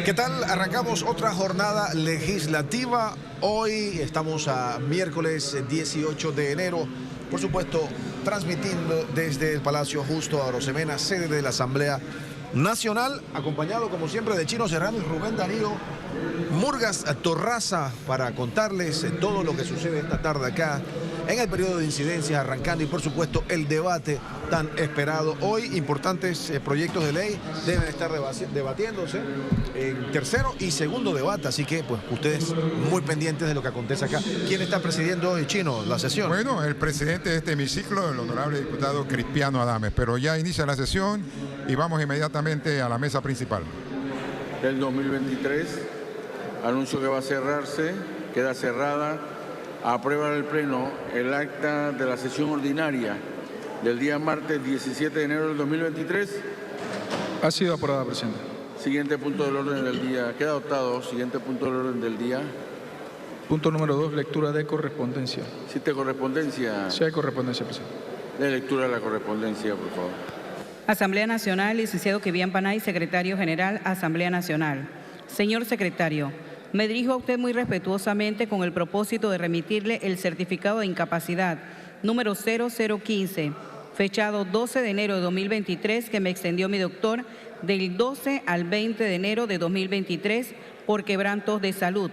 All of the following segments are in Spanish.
¿Qué tal? Arrancamos otra jornada legislativa. Hoy estamos a miércoles 18 de enero. Por supuesto, transmitiendo desde el Palacio Justo Arosemena, sede de la Asamblea Nacional, acompañado como siempre de Chino Serrano y Rubén Darío Murgas Torraza para contarles todo lo que sucede esta tarde acá en el periodo de incidencias arrancando y por supuesto el debate tan esperado. Hoy importantes proyectos de ley deben estar debatiéndose en tercero y segundo debate, así que pues ustedes muy pendientes de lo que acontece acá. ¿Quién está presidiendo hoy, Chino, la sesión? Bueno, el presidente de este hemiciclo, el honorable diputado Cristiano Adames, pero ya inicia la sesión y vamos inmediatamente a la mesa principal. Del 2023, anuncio que va a cerrarse, queda cerrada. Aprueba el Pleno el acta de la sesión ordinaria del día martes 17 de enero del 2023. Ha sido aprobada, presidente. Siguiente punto del orden del día. Queda adoptado. Siguiente punto del orden del día. Punto número 2, lectura de correspondencia. ¿Existe correspondencia? Sí hay correspondencia, presidente. De lectura de la correspondencia, por favor. Asamblea Nacional, licenciado Kivian Panay, secretario general, Asamblea Nacional. Señor secretario, me dirijo a usted muy respetuosamente con el propósito de remitirle el certificado de incapacidad número 0015, fechado 12 de enero de 2023, que me extendió mi doctor del 12 al 20 de enero de 2023 por quebrantos de salud.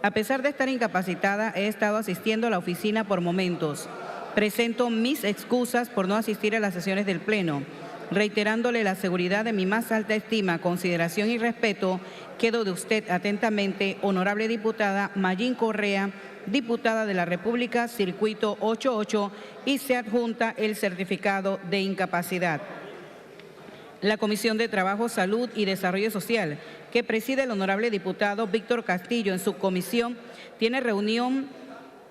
A pesar de estar incapacitada, he estado asistiendo a la oficina por momentos. Presento mis excusas por no asistir a las sesiones del Pleno. Reiterándole la seguridad de mi más alta estima, consideración y respeto, quedo de usted atentamente, honorable diputada Mayín Correa, diputada de la República, Circuito 88, y se adjunta el certificado de incapacidad. La Comisión de Trabajo, Salud y Desarrollo Social, que preside el honorable diputado Víctor Castillo en su comisión, tiene reunión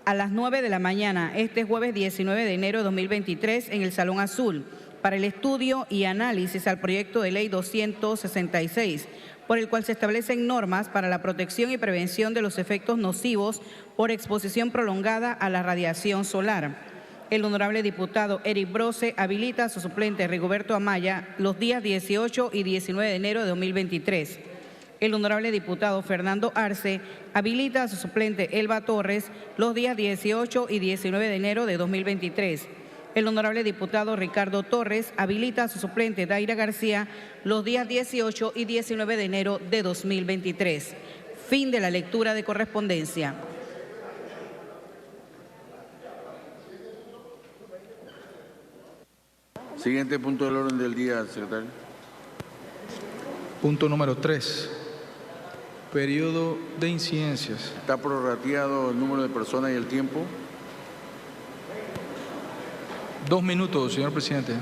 a las 9 de la mañana, este jueves 19 de enero de 2023, en el Salón Azul, para el estudio y análisis al proyecto de ley 266, por el cual se establecen normas para la protección y prevención de los efectos nocivos por exposición prolongada a la radiación solar. El honorable diputado Eric Brose habilita a su suplente Rigoberto Amaya los días 18 y 19 de enero de 2023. El honorable diputado Fernando Arce habilita a su suplente Elba Torres los días 18 y 19 de enero de 2023. El honorable diputado Ricardo Torres habilita a su suplente Daira García los días 18 y 19 de enero de 2023. Fin de la lectura de correspondencia. Siguiente punto del orden del día, secretario. Punto número 3, periodo de incidencias. ¿Está prorrateado el número de personas y el tiempo? 2 minutos, señor presidente.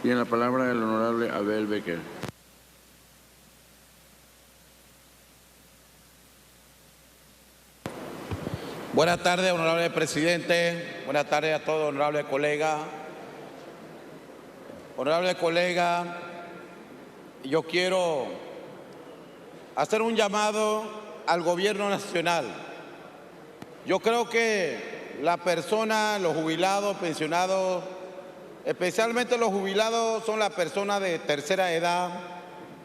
Tiene la palabra el honorable Abel Becker. Buenas tardes, honorable presidente. Buenas tardes a todos, honorable colega. Honorable colega, yo quiero hacer un llamado al gobierno nacional. Yo creo que la persona, los jubilados, pensionados, especialmente los jubilados, son las personas de tercera edad,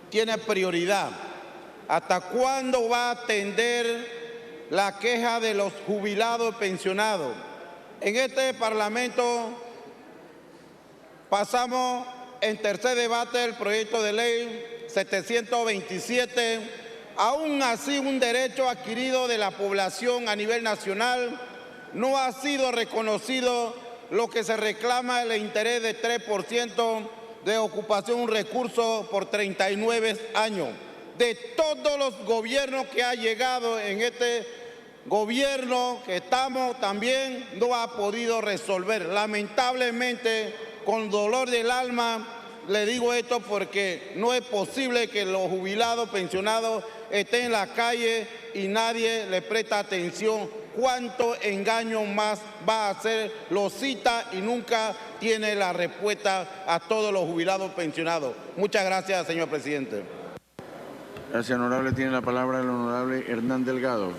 tienen prioridad. ¿Hasta cuándo va a atender la queja de los jubilados pensionados? En este Parlamento pasamos en tercer debate el proyecto de ley 727, aún así un derecho adquirido de la población a nivel nacional no ha sido reconocido, lo que se reclama el interés de 3% de ocupación, un recurso por 39 años. De todos los gobiernos que ha llegado en este gobierno que estamos también no ha podido resolver. Lamentablemente, con dolor del alma, le digo esto porque no es posible que los jubilados pensionados estén en la calle y nadie le presta atención. ¿Cuánto engaño más va a hacer? Lo cita y nunca tiene la respuesta a todos los jubilados pensionados. Muchas gracias, señor presidente. Gracias, honorable. Tiene la palabra el honorable Hernán Delgado.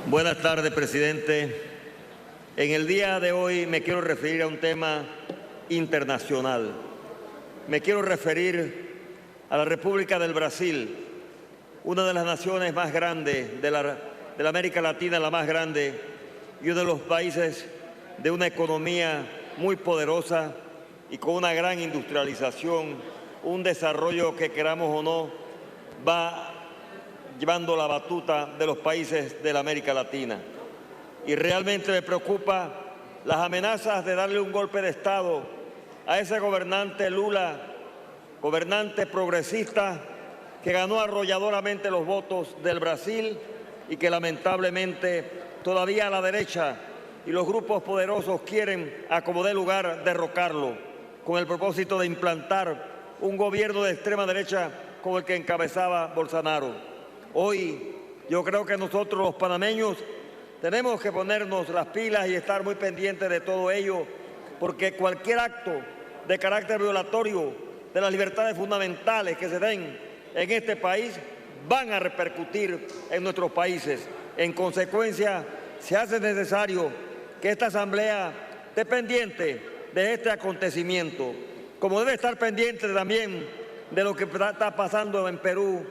Buenas tardes, presidente. En el día de hoy me quiero referir a un tema internacional. Me quiero referir a la República del Brasil, una de las naciones más grandes de la América Latina, la más grande, y uno de los países de una economía muy poderosa y con una gran industrialización, un desarrollo que, queramos o no, va llevando la batuta de los países de la América Latina. Y realmente me preocupa las amenazas de darle un golpe de Estado a ese gobernante Lula, gobernante progresista que ganó arrolladoramente los votos del Brasil y que lamentablemente todavía la derecha y los grupos poderosos quieren, a como dé lugar, derrocarlo, con el propósito de implantar un gobierno de extrema derecha como el que encabezaba Bolsonaro. Hoy yo creo que nosotros los panameños tenemos que ponernos las pilas y estar muy pendientes de todo ello, porque cualquier acto de carácter violatorio de las libertades fundamentales que se den en este país van a repercutir en nuestros países. En consecuencia, se hace necesario que esta Asamblea esté pendiente de este acontecimiento, como debe estar pendiente también de lo que está pasando en Perú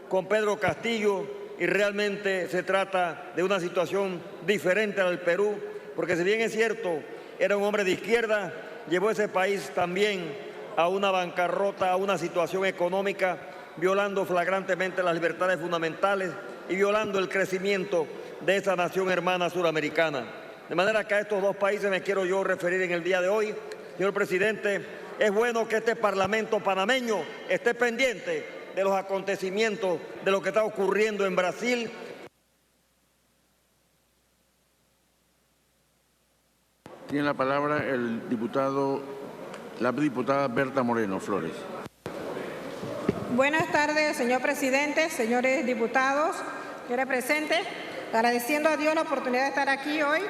con Pedro Castillo, y realmente se trata de una situación diferente al Perú, porque si bien es cierto, era un hombre de izquierda, llevó ese país también a una bancarrota, a una situación económica, violando flagrantemente las libertades fundamentales y violando el crecimiento de esa nación hermana suramericana. De manera que a estos dos países me quiero yo referir en el día de hoy. Señor presidente, es bueno que este Parlamento panameño esté pendiente de los acontecimientos, de lo que está ocurriendo en Brasil. Tiene la palabra la diputada Berta Moreno Flores. Buenas tardes, señor presidente, señores diputados, señores presentes. Agradeciendo a Dios la oportunidad de estar aquí hoy,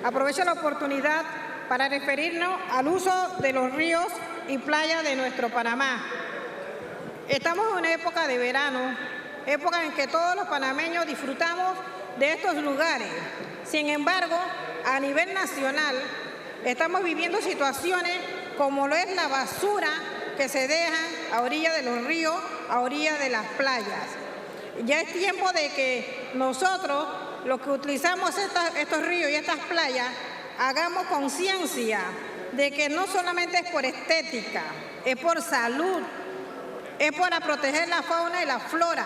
aprovecho la oportunidad para referirnos al uso de los ríos y playas de nuestro Panamá. Estamos en una época de verano, época en que todos los panameños disfrutamos de estos lugares. Sin embargo, a nivel nacional, estamos viviendo situaciones como lo es la basura que se deja a orilla de los ríos, a orilla de las playas. Ya es tiempo de que nosotros, los que utilizamos estos ríos y estas playas, hagamos conciencia de que no solamente es por estética, es por salud, es para proteger la fauna y la flora,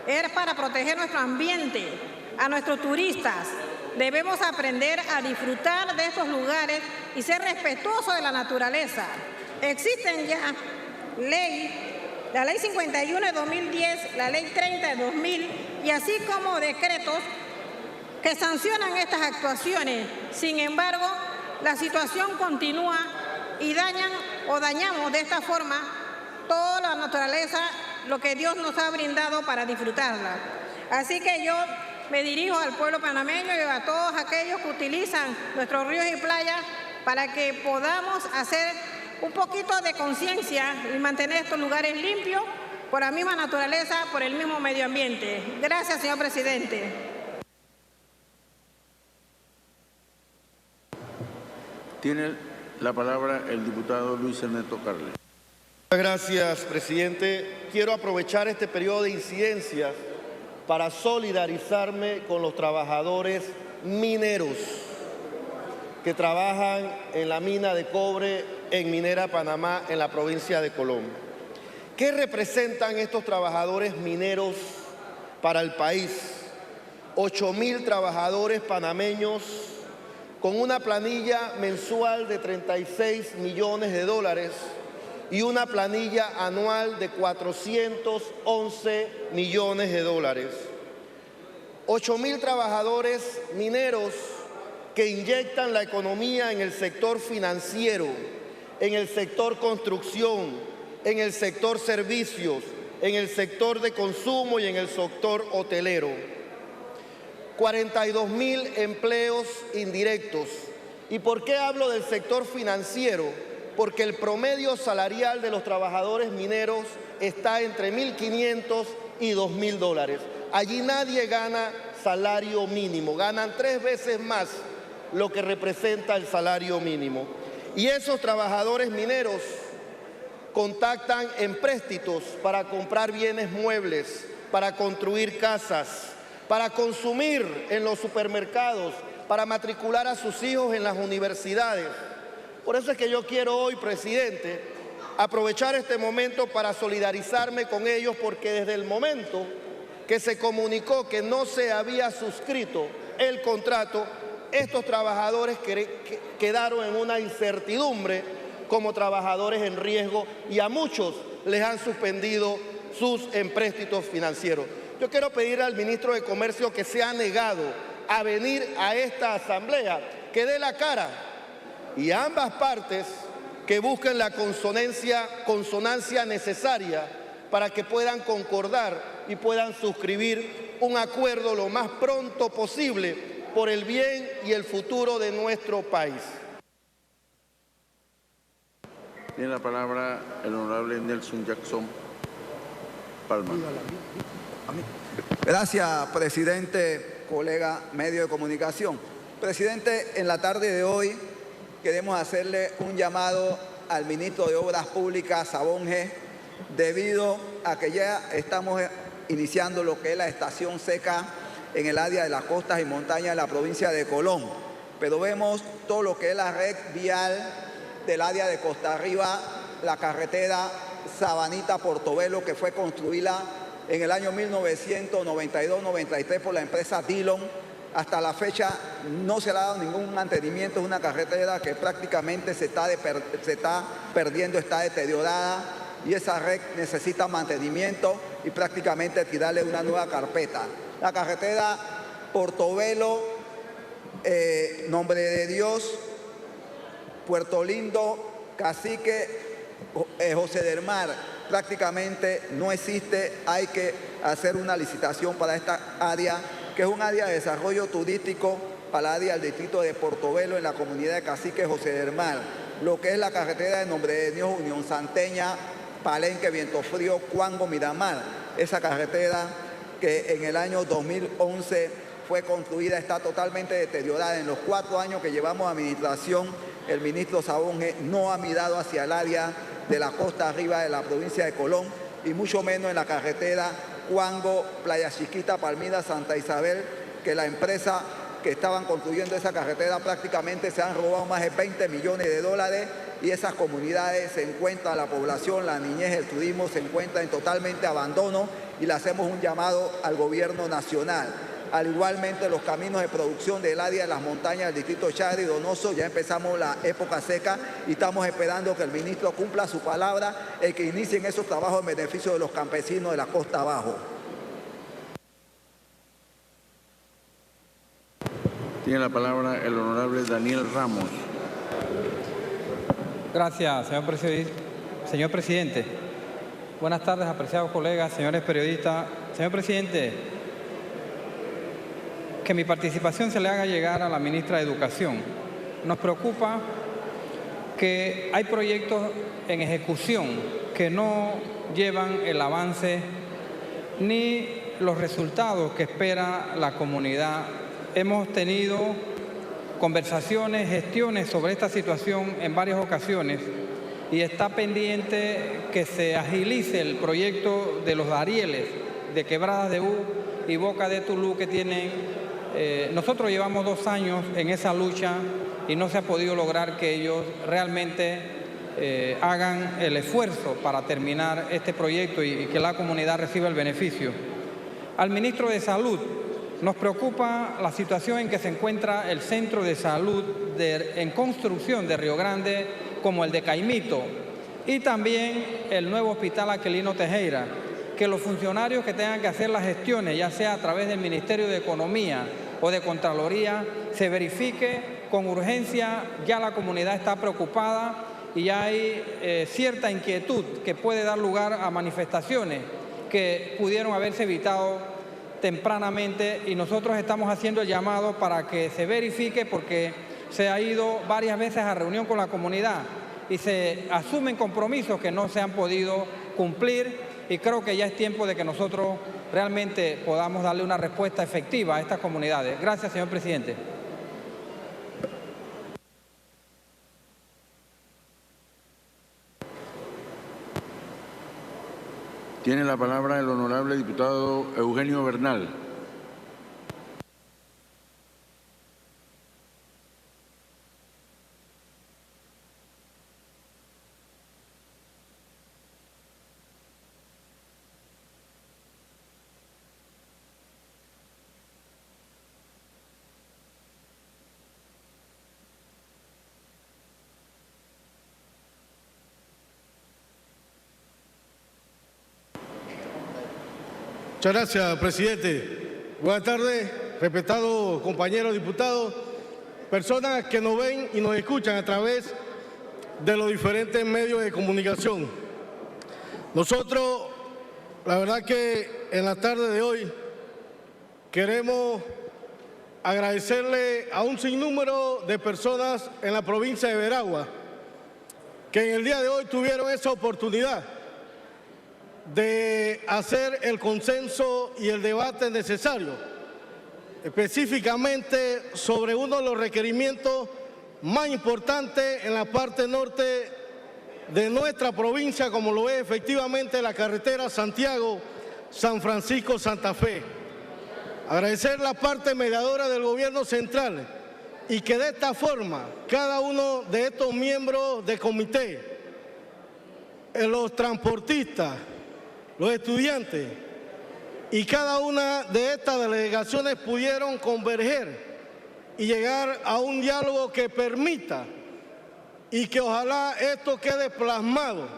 es para proteger nuestro ambiente, a nuestros turistas. Debemos aprender a disfrutar de estos lugares y ser respetuosos de la naturaleza. Existen ya la Ley 51 de 2010, la Ley 30 de 2000 y así como decretos que sancionan estas actuaciones. Sin embargo, la situación continúa y dañamos de esta forma toda la naturaleza, lo que Dios nos ha brindado para disfrutarla. Así que yo me dirijo al pueblo panameño y a todos aquellos que utilizan nuestros ríos y playas para que podamos hacer un poquito de conciencia y mantener estos lugares limpios por la misma naturaleza, por el mismo medio ambiente. Gracias, señor presidente. Tiene la palabra el diputado Luis Ernesto Carles. Gracias, presidente. Quiero aprovechar este periodo de incidencias para solidarizarme con los trabajadores mineros que trabajan en la mina de cobre en Minera Panamá, en la provincia de Colón. ¿Qué representan estos trabajadores mineros para el país? 8.000 trabajadores panameños con una planilla mensual de 36 millones de dólares y una planilla anual de 411 millones de dólares. 8.000 trabajadores mineros que inyectan la economía en el sector financiero, en el sector construcción, en el sector servicios, en el sector de consumo y en el sector hotelero. 42.000 empleos indirectos. ¿Y por qué hablo del sector financiero? Porque el promedio salarial de los trabajadores mineros está entre $1.500 y $2.000. Allí nadie gana salario mínimo, ganan 3 veces más lo que representa el salario mínimo. Y esos trabajadores mineros contactan empréstitos para comprar bienes muebles, para construir casas, para consumir en los supermercados, para matricular a sus hijos en las universidades. Por eso es que yo quiero hoy, presidente, aprovechar este momento para solidarizarme con ellos, porque desde el momento que se comunicó que no se había suscrito el contrato, estos trabajadores quedaron en una incertidumbre como trabajadores en riesgo y a muchos les han suspendido sus empréstitos financieros. Yo quiero pedir al ministro de Comercio, que se ha negado a venir a esta asamblea, que dé la cara, y ambas partes que busquen la consonancia necesaria para que puedan concordar y puedan suscribir un acuerdo lo más pronto posible por el bien y el futuro de nuestro país. Tiene la palabra el honorable Nelson Jackson Palma. Gracias, presidente, colega medio de comunicación. Presidente, en la tarde de hoy queremos hacerle un llamado al ministro de Obras Públicas, Sabonge, debido a que ya estamos iniciando lo que es la estación seca en el área de las costas y montañas de la provincia de Colón. Pero vemos todo lo que es la red vial del área de Costa Arriba, la carretera Sabanita-Portobelo, que fue construida en el año 1992-93 por la empresa Dillon. Hasta la fecha no se le ha dado ningún mantenimiento. Es una carretera que prácticamente se está perdiendo, está deteriorada, y esa red necesita mantenimiento y prácticamente tirarle una nueva carpeta. La carretera Portobelo, Nombre de Dios, Puerto Lindo, Cacique, José del Mar, prácticamente no existe. Hay que hacer una licitación para esta área, que es un área de desarrollo turístico para el área del distrito de Portobelo, en la comunidad de Cacique, José del Mar. Lo que es la carretera de Nombre de Dios, Unión Santeña, Palenque, Vientofrío, Cuango, Miramar. Esa carretera, que en el año 2011 fue construida, está totalmente deteriorada. En los 4 años que llevamos de administración, el ministro Sabonge no ha mirado hacia el área de la costa arriba de la provincia de Colón, y mucho menos en la carretera Cuango, Playa Chiquita, Palmira, Santa Isabel, que la empresa que estaban construyendo esa carretera prácticamente se han robado más de 20 millones de dólares, y esas comunidades se encuentran, la población, la niñez, el turismo se encuentran en totalmente abandono, y le hacemos un llamado al gobierno nacional. Al igualmente, los caminos de producción del área de las montañas del distrito Chagre y Donoso, ya empezamos la época seca y estamos esperando que el ministro cumpla su palabra y que inicien esos trabajos en beneficio de los campesinos de la costa abajo. Tiene la palabra el honorable Daniel Ramos. Gracias, señor presidente. Buenas tardes, apreciados colegas, señores periodistas. Señor presidente, que mi participación se le haga llegar a la ministra de Educación. Nos preocupa que hay proyectos en ejecución que no llevan el avance ni los resultados que espera la comunidad. Hemos tenido conversaciones, gestiones sobre esta situación en varias ocasiones, y está pendiente que se agilice el proyecto de los Darieles, de Quebradas de U y Boca de Tulú, que tienen... nosotros llevamos 2 años en esa lucha y no se ha podido lograr que ellos realmente hagan el esfuerzo para terminar este proyecto y que la comunidad reciba el beneficio. Al ministro de Salud, nos preocupa la situación en que se encuentra el centro de salud en construcción de Río Grande, como el de Caimito, y también el nuevo hospital Aquilino Tejera, que los funcionarios que tengan que hacer las gestiones, ya sea a través del Ministerio de Economía o de Contraloría, se verifique con urgencia. Ya la comunidad está preocupada y ya hay cierta inquietud que puede dar lugar a manifestaciones que pudieron haberse evitado tempranamente, y nosotros estamos haciendo el llamado para que se verifique, porque se ha ido varias veces a reunión con la comunidad y se asumen compromisos que no se han podido cumplir, y creo que ya es tiempo de que nosotros realmente podamos darle una respuesta efectiva a estas comunidades. Gracias, señor presidente. Tiene la palabra el honorable diputado Eugenio Bernal. Muchas gracias, presidente. Buenas tardes, respetados compañeros diputados, personas que nos ven y nos escuchan a través de los diferentes medios de comunicación. Nosotros, la verdad que en la tarde de hoy queremos agradecerle a un sinnúmero de personas en la provincia de Veragua que en el día de hoy tuvieron esa oportunidad de hacer el consenso y el debate necesario, específicamente sobre uno de los requerimientos más importantes en la parte norte de nuestra provincia, como lo es efectivamente la carretera Santiago-San Francisco-Santa Fe. Agradecer la parte mediadora del gobierno central y que de esta forma cada uno de estos miembros del comité, los transportistas, los estudiantes y cada una de estas delegaciones pudieron converger y llegar a un diálogo que permita y que ojalá esto quede plasmado,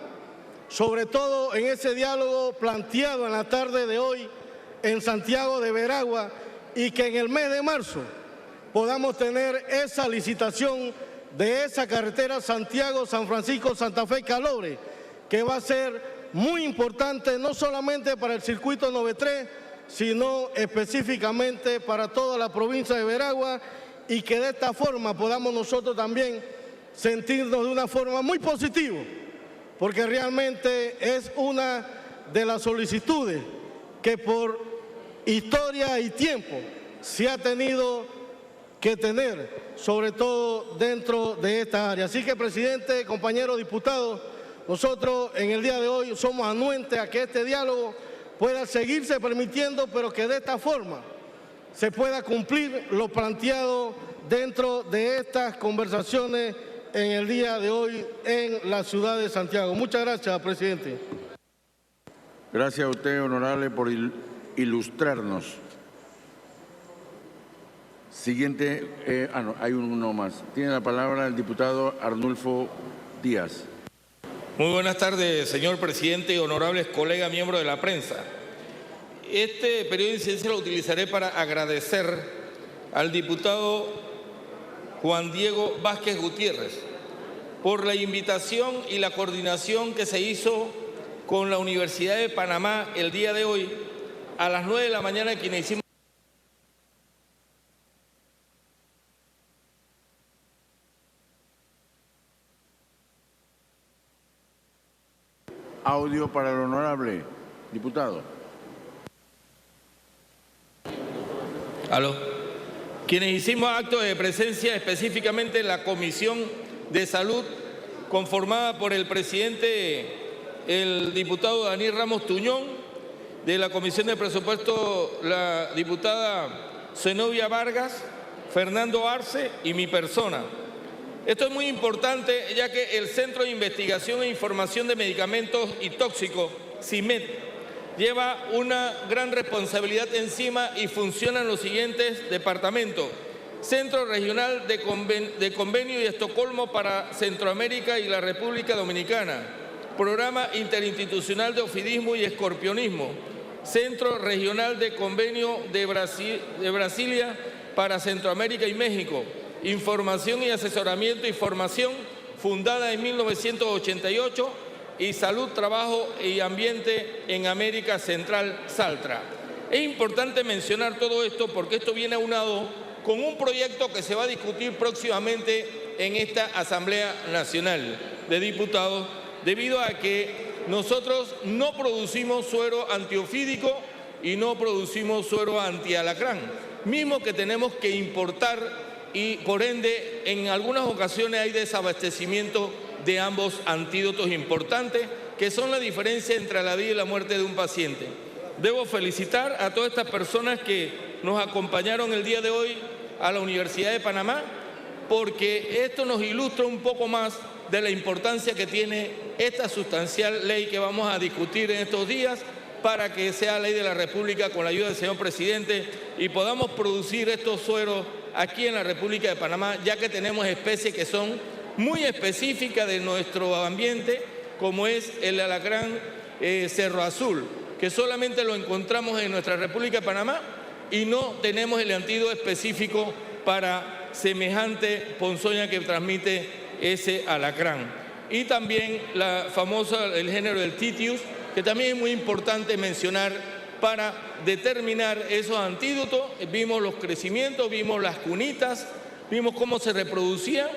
sobre todo en ese diálogo planteado en la tarde de hoy en Santiago de Veragua, y que en el mes de marzo podamos tener esa licitación de esa carretera Santiago-San Francisco-Santa Fe-Calore, que va a ser muy importante no solamente para el circuito 93, sino específicamente para toda la provincia de Veragua, y que de esta forma podamos nosotros también sentirnos de una forma muy positiva, porque realmente es una de las solicitudes que por historia y tiempo se ha tenido que tener, sobre todo dentro de esta área. Así que, presidente, compañeros diputados, nosotros en el día de hoy somos anuentes a que este diálogo pueda seguirse permitiendo, pero que de esta forma se pueda cumplir lo planteado dentro de estas conversaciones en el día de hoy en la ciudad de Santiago. Muchas gracias, presidente. Gracias a usted, honorable, por ilustrarnos. Siguiente, no, hay uno más. Tiene la palabra el diputado Arnulfo Díaz. Muy buenas tardes, señor presidente y honorables colegas miembros de la prensa. Este periodo de incidencia lo utilizaré para agradecer al diputado Juan Diego Vázquez Gutiérrez por la invitación y la coordinación que se hizo con la Universidad de Panamá el día de hoy a las 9 de la mañana, quienes hicimos audio para el honorable diputado. Aló. Quienes hicimos acto de presencia específicamente en la Comisión de Salud, conformada por el presidente, el diputado Daniel Ramos Tuñón, de la Comisión de Presupuesto, la diputada Zenobia Vargas, Fernando Arce y mi persona. Esto es muy importante, ya que el Centro de Investigación e Información de Medicamentos y Tóxicos, CIMED, lleva una gran responsabilidad encima y funcionan los siguientes departamentos: Centro Regional de Convenio y Estocolmo para Centroamérica y la República Dominicana, Programa Interinstitucional de Ofidismo y Escorpionismo, Centro Regional de Convenio de Brasilia para Centroamérica y México, Información y Asesoramiento y Formación, fundada en 1988, y Salud, Trabajo y Ambiente en América Central, Saltra. Es importante mencionar todo esto porque esto viene aunado con un proyecto que se va a discutir próximamente en esta Asamblea Nacional de Diputados, debido a que nosotros no producimos suero antiofídico y no producimos suero antialacrán, mismo que tenemos que importar y por ende en algunas ocasiones hay desabastecimiento de ambos antídotos importantes que son la diferencia entre la vida y la muerte de un paciente. Debo felicitar a todas estas personas que nos acompañaron el día de hoy a la Universidad de Panamá, porque esto nos ilustra un poco más de la importancia que tiene esta sustancial ley que vamos a discutir en estos días para que sea ley de la República con la ayuda del señor presidente y podamos producir estos sueros aquí en la República de Panamá, ya que tenemos especies que son muy específicas de nuestro ambiente, como es el alacrán cerro azul, que solamente lo encontramos en nuestra República de Panamá y no tenemos el antídoto específico para semejante ponzoña que transmite ese alacrán. Y también el género del Titius, que también es muy importante mencionar para determinar esos antídotos. Vimos los crecimientos, vimos las cunitas, vimos cómo se reproducían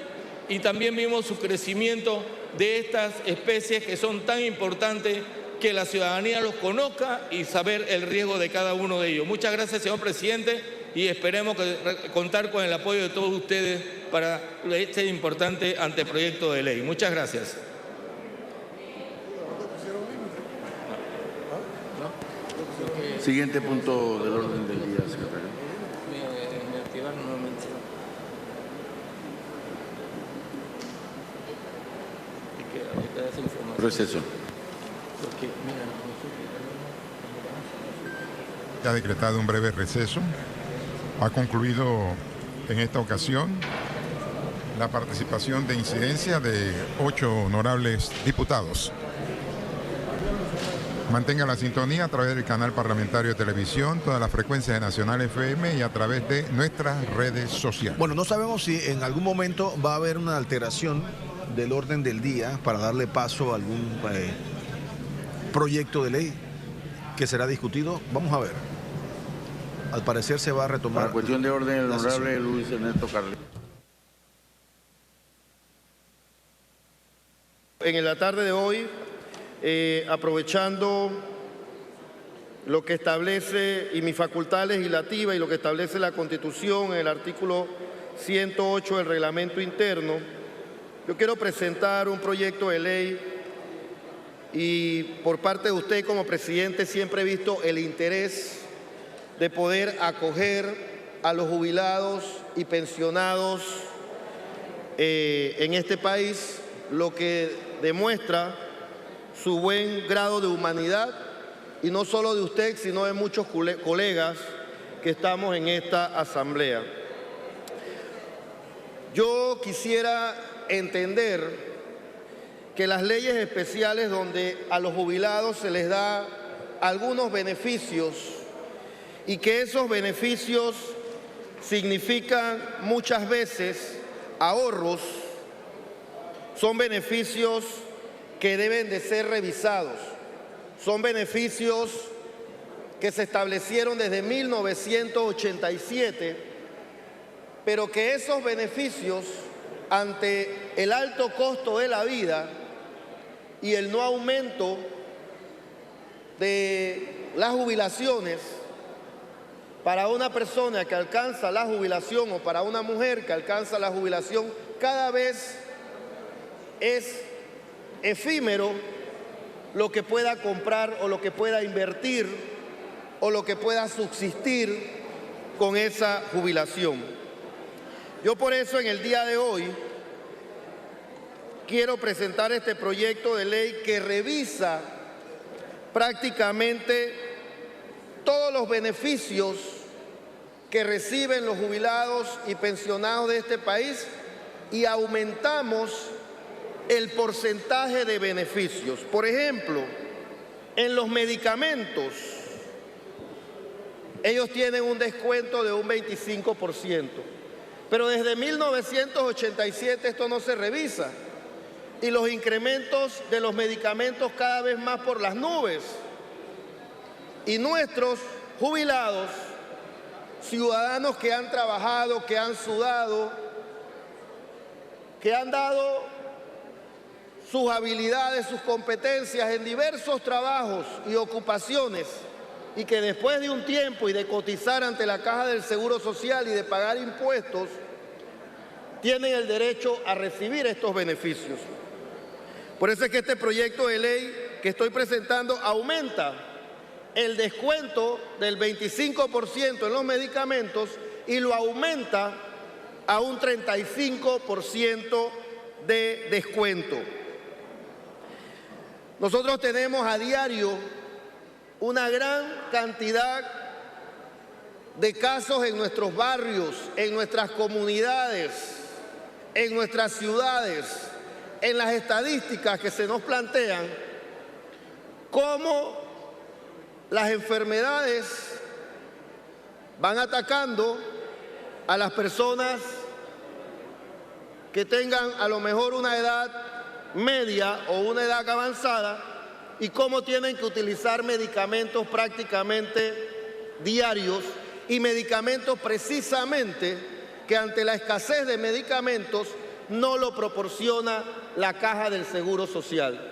y también vimos su crecimiento de estas especies que son tan importantes que la ciudadanía los conozca y saber el riesgo de cada uno de ellos. Muchas gracias, señor presidente, y esperemos contar con el apoyo de todos ustedes para este importante anteproyecto de ley. Muchas gracias. Siguiente punto del orden del día, secretario. Receso. Ya ha decretado un breve receso. Ha concluido en esta ocasión la participación de incidencia de 8 honorables diputados. Mantenga la sintonía a través del canal parlamentario de televisión, todas las frecuencias de Nacional FM y a través de nuestras redes sociales. Bueno, no sabemos si en algún momento va a haber una alteración del orden del día para darle paso a algún proyecto de ley que será discutido. Vamos a ver. Al parecer se va a retomar. La cuestión de orden, el honorable Luis Ernesto Carles. En la tarde de hoy, aprovechando lo que establece y mi facultad legislativa y lo que establece la Constitución en el artículo 108 del reglamento interno, yo quiero presentar un proyecto de ley y por parte de usted como presidente siempre he visto el interés de poder acoger a los jubilados y pensionados en este país, lo que demuestra su buen grado de humanidad, y no solo de usted, sino de muchos colegas que estamos en esta asamblea. Yo quisiera entender que las leyes especiales donde a los jubilados se les da algunos beneficios y que esos beneficios significan muchas veces ahorros, son beneficios que deben de ser revisados. Son beneficios que se establecieron desde 1987, pero que esos beneficios, ante el alto costo de la vida y el no aumento de las jubilaciones, para una persona que alcanza la jubilación o para una mujer que alcanza la jubilación, cada vez es efímero lo que pueda comprar o lo que pueda invertir o lo que pueda subsistir con esa jubilación. Yo por eso en el día de hoy quiero presentar este proyecto de ley que revisa prácticamente todos los beneficios que reciben los jubilados y pensionados de este país y aumentamos el porcentaje de beneficios. Por ejemplo, en los medicamentos, ellos tienen un descuento de un 25%, pero desde 1987 esto no se revisa y los incrementos de los medicamentos cada vez más por las nubes. Y nuestros jubilados, ciudadanos que han trabajado, que han sudado, que han dado sus habilidades, sus competencias en diversos trabajos y ocupaciones y que después de un tiempo y de cotizar ante la Caja del Seguro Social y de pagar impuestos, tienen el derecho a recibir estos beneficios. Por eso es que este proyecto de ley que estoy presentando aumenta el descuento del 25% en los medicamentos y lo aumenta a un 35% de descuento. Nosotros tenemos a diario una gran cantidad de casos en nuestros barrios, en nuestras comunidades, en nuestras ciudades, en las estadísticas que se nos plantean, cómo las enfermedades van atacando a las personas que tengan a lo mejor una edad media o una edad avanzada y cómo tienen que utilizar medicamentos prácticamente diarios y medicamentos precisamente que ante la escasez de medicamentos no lo proporciona la Caja del Seguro Social.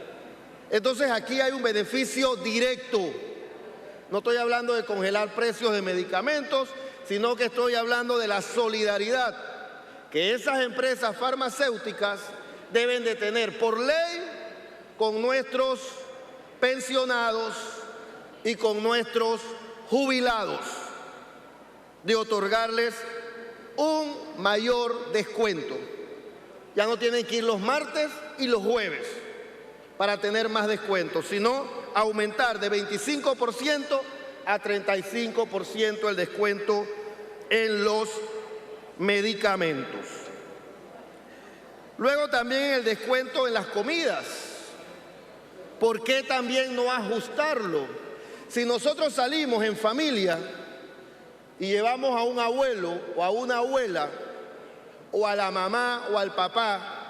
Entonces aquí hay un beneficio directo. No estoy hablando de congelar precios de medicamentos, sino que estoy hablando de la solidaridad que esas empresas farmacéuticas deben de tener por ley con nuestros pensionados y con nuestros jubilados, de otorgarles un mayor descuento. Ya no tienen que ir los martes y los jueves para tener más descuento, sino aumentar de 25% a 35% el descuento en los medicamentos. Luego también el descuento en las comidas. ¿Por qué también no ajustarlo? Si nosotros salimos en familia y llevamos a un abuelo o a una abuela o a la mamá o al papá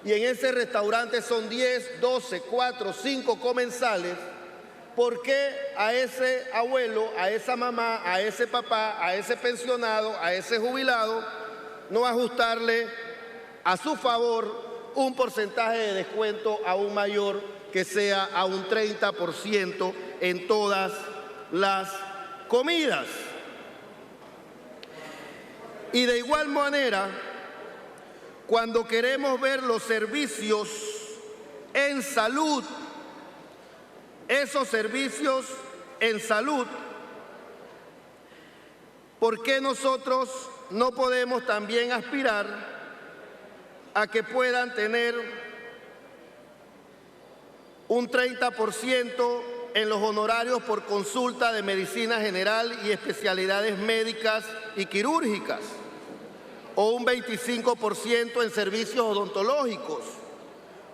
y en ese restaurante son 10, 12, 4, 5 comensales, ¿por qué a ese abuelo, a esa mamá, a ese papá, a ese pensionado, a ese jubilado, no ajustarle a su favor un porcentaje de descuento aún mayor que sea a un 30% en todas las comidas? Y de igual manera, cuando queremos ver los servicios en salud, esos servicios en salud, ¿por qué nosotros no podemos también aspirar a que puedan tener un 30% en los honorarios por consulta de medicina general y especialidades médicas y quirúrgicas, o un 25% en servicios odontológicos,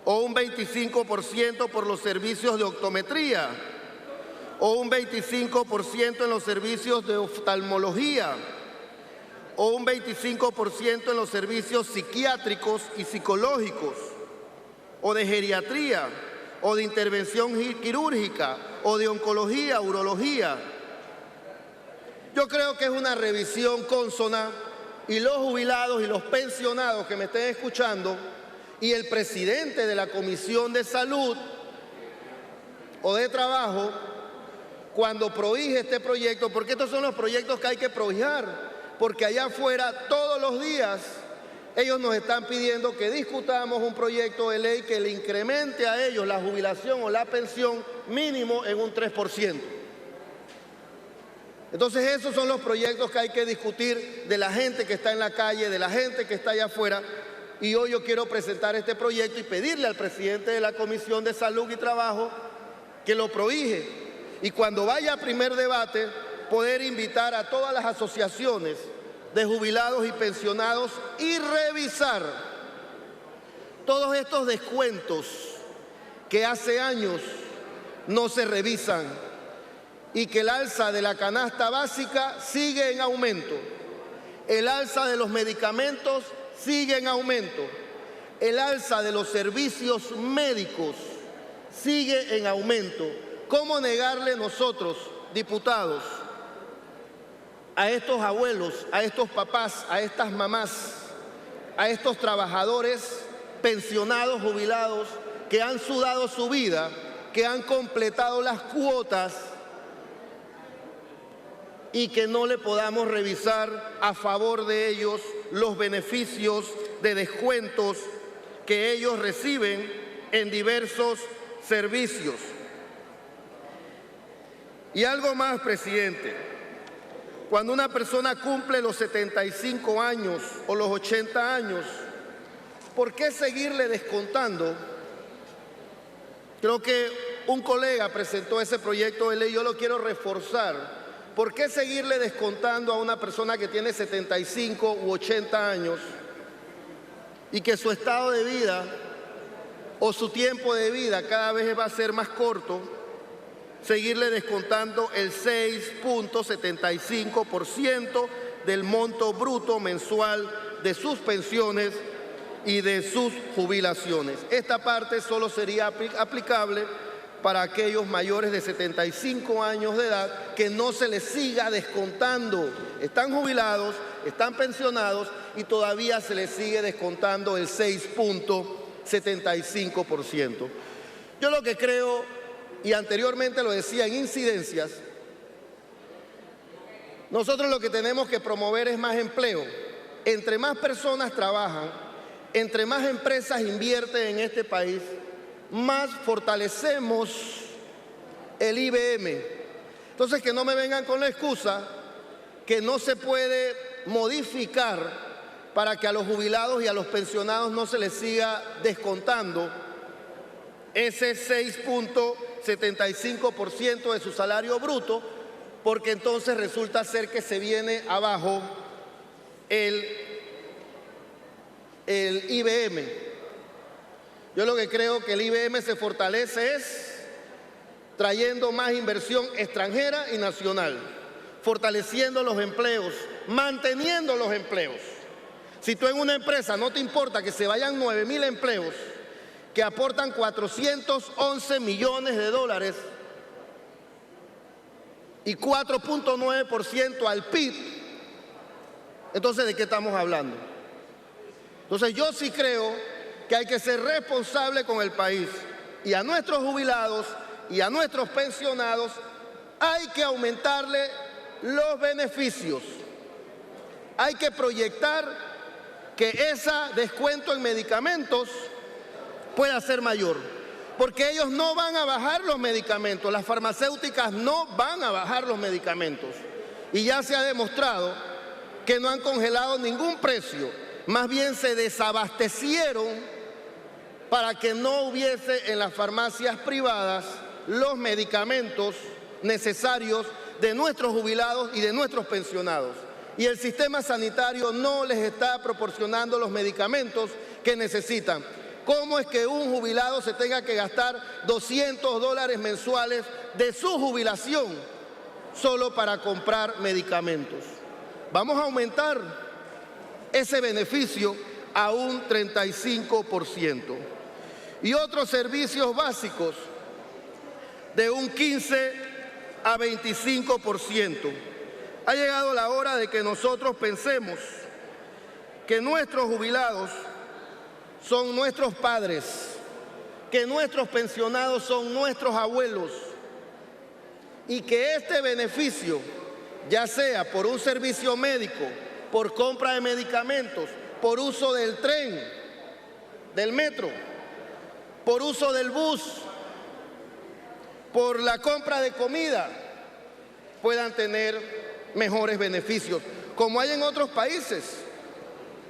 o un 25% por los servicios de optometría, o un 25% en los servicios de oftalmología, o un 25% en los servicios psiquiátricos y psicológicos, o de geriatría, o de intervención quirúrgica, o de oncología, urología? Yo creo que es una revisión consona, y los jubilados y los pensionados que me estén escuchando y el presidente de la Comisión de Salud o de Trabajo, cuando prohíbe este proyecto, porque estos son los proyectos que hay que prohijar, porque allá afuera todos los días ellos nos están pidiendo que discutamos un proyecto de ley que le incremente a ellos la jubilación o la pensión mínimo en un 3%. Entonces esos son los proyectos que hay que discutir de la gente que está en la calle, de la gente que está allá afuera. Y hoy yo quiero presentar este proyecto y pedirle al presidente de la Comisión de Salud y Trabajo que lo prohíbe. Y cuando vaya a primer debate, poder invitar a todas las asociaciones de jubilados y pensionados y revisar todos estos descuentos que hace años no se revisan, y que el alza de la canasta básica sigue en aumento, el alza de los medicamentos sigue en aumento, el alza de los servicios médicos sigue en aumento. ¿Cómo negarle nosotros, diputados, a estos abuelos, a estos papás, a estas mamás, a estos trabajadores pensionados, jubilados, que han sudado su vida, que han completado las cuotas y que no le podamos revisar a favor de ellos los beneficios de descuentos que ellos reciben en diversos servicios. Y algo más, presidente. Cuando una persona cumple los 75 años o los 80 años, ¿por qué seguirle descontando? Creo que un colega presentó ese proyecto de ley, yo lo quiero reforzar. ¿Por qué seguirle descontando a una persona que tiene 75 u 80 años y que su estado de vida o su tiempo de vida cada vez va a ser más corto? Seguirle descontando el 6.75% del monto bruto mensual de sus pensiones y de sus jubilaciones. Esta parte solo sería aplicable para aquellos mayores de 75 años de edad que no se les siga descontando. Están jubilados, están pensionados y todavía se les sigue descontando el 6.75%. Yo lo que creo, y anteriormente lo decía en incidencias, nosotros lo que tenemos que promover es más empleo. Entre más personas trabajan, entre más empresas invierten en este país, más fortalecemos el IBM. Entonces, que no me vengan con la excusa que no se puede modificar para que a los jubilados y a los pensionados no se les siga descontando ese 6.75% de su salario bruto, porque entonces resulta ser que se viene abajo el IBM. Yo lo que creo que el IBM se fortalece es trayendo más inversión extranjera y nacional, fortaleciendo los empleos, manteniendo los empleos. Si tú en una empresa no te importa que se vayan 9.000 empleos, que aportan 411 millones de dólares y 4.9% al PIB, entonces ¿de qué estamos hablando? Entonces yo sí creo que hay que ser responsable con el país, y a nuestros jubilados y a nuestros pensionados hay que aumentarle los beneficios. Hay que proyectar que ese descuento en medicamentos pueda ser mayor, porque ellos no van a bajar los medicamentos, las farmacéuticas no van a bajar los medicamentos, y ya se ha demostrado que no han congelado ningún precio, más bien se desabastecieron para que no hubiese en las farmacias privadas los medicamentos necesarios de nuestros jubilados y de nuestros pensionados. Y el sistema sanitario no les está proporcionando los medicamentos que necesitan. ¿Cómo es que un jubilado se tenga que gastar $200 mensuales de su jubilación solo para comprar medicamentos? Vamos a aumentar ese beneficio a un 35%. Y otros servicios básicos de un 15 a 25%. Ha llegado la hora de que nosotros pensemos que nuestros jubilados son nuestros padres, que nuestros pensionados son nuestros abuelos, y que este beneficio, ya sea por un servicio médico, por compra de medicamentos, por uso del tren, del metro, por uso del bus, por la compra de comida, puedan tener mejores beneficios, como hay en otros países,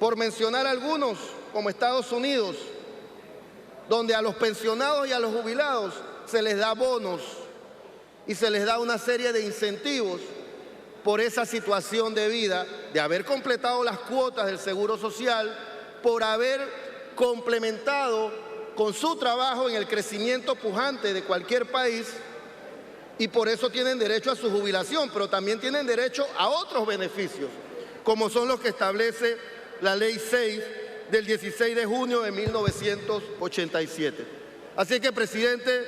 por mencionar algunos, como Estados Unidos, donde a los pensionados y a los jubilados se les da bonos y se les da una serie de incentivos por esa situación de vida, de haber completado las cuotas del Seguro Social, por haber complementado con su trabajo en el crecimiento pujante de cualquier país, y por eso tienen derecho a su jubilación, pero también tienen derecho a otros beneficios, como son los que establece la Ley 6 del 16 de junio de 1987. Así que, presidente,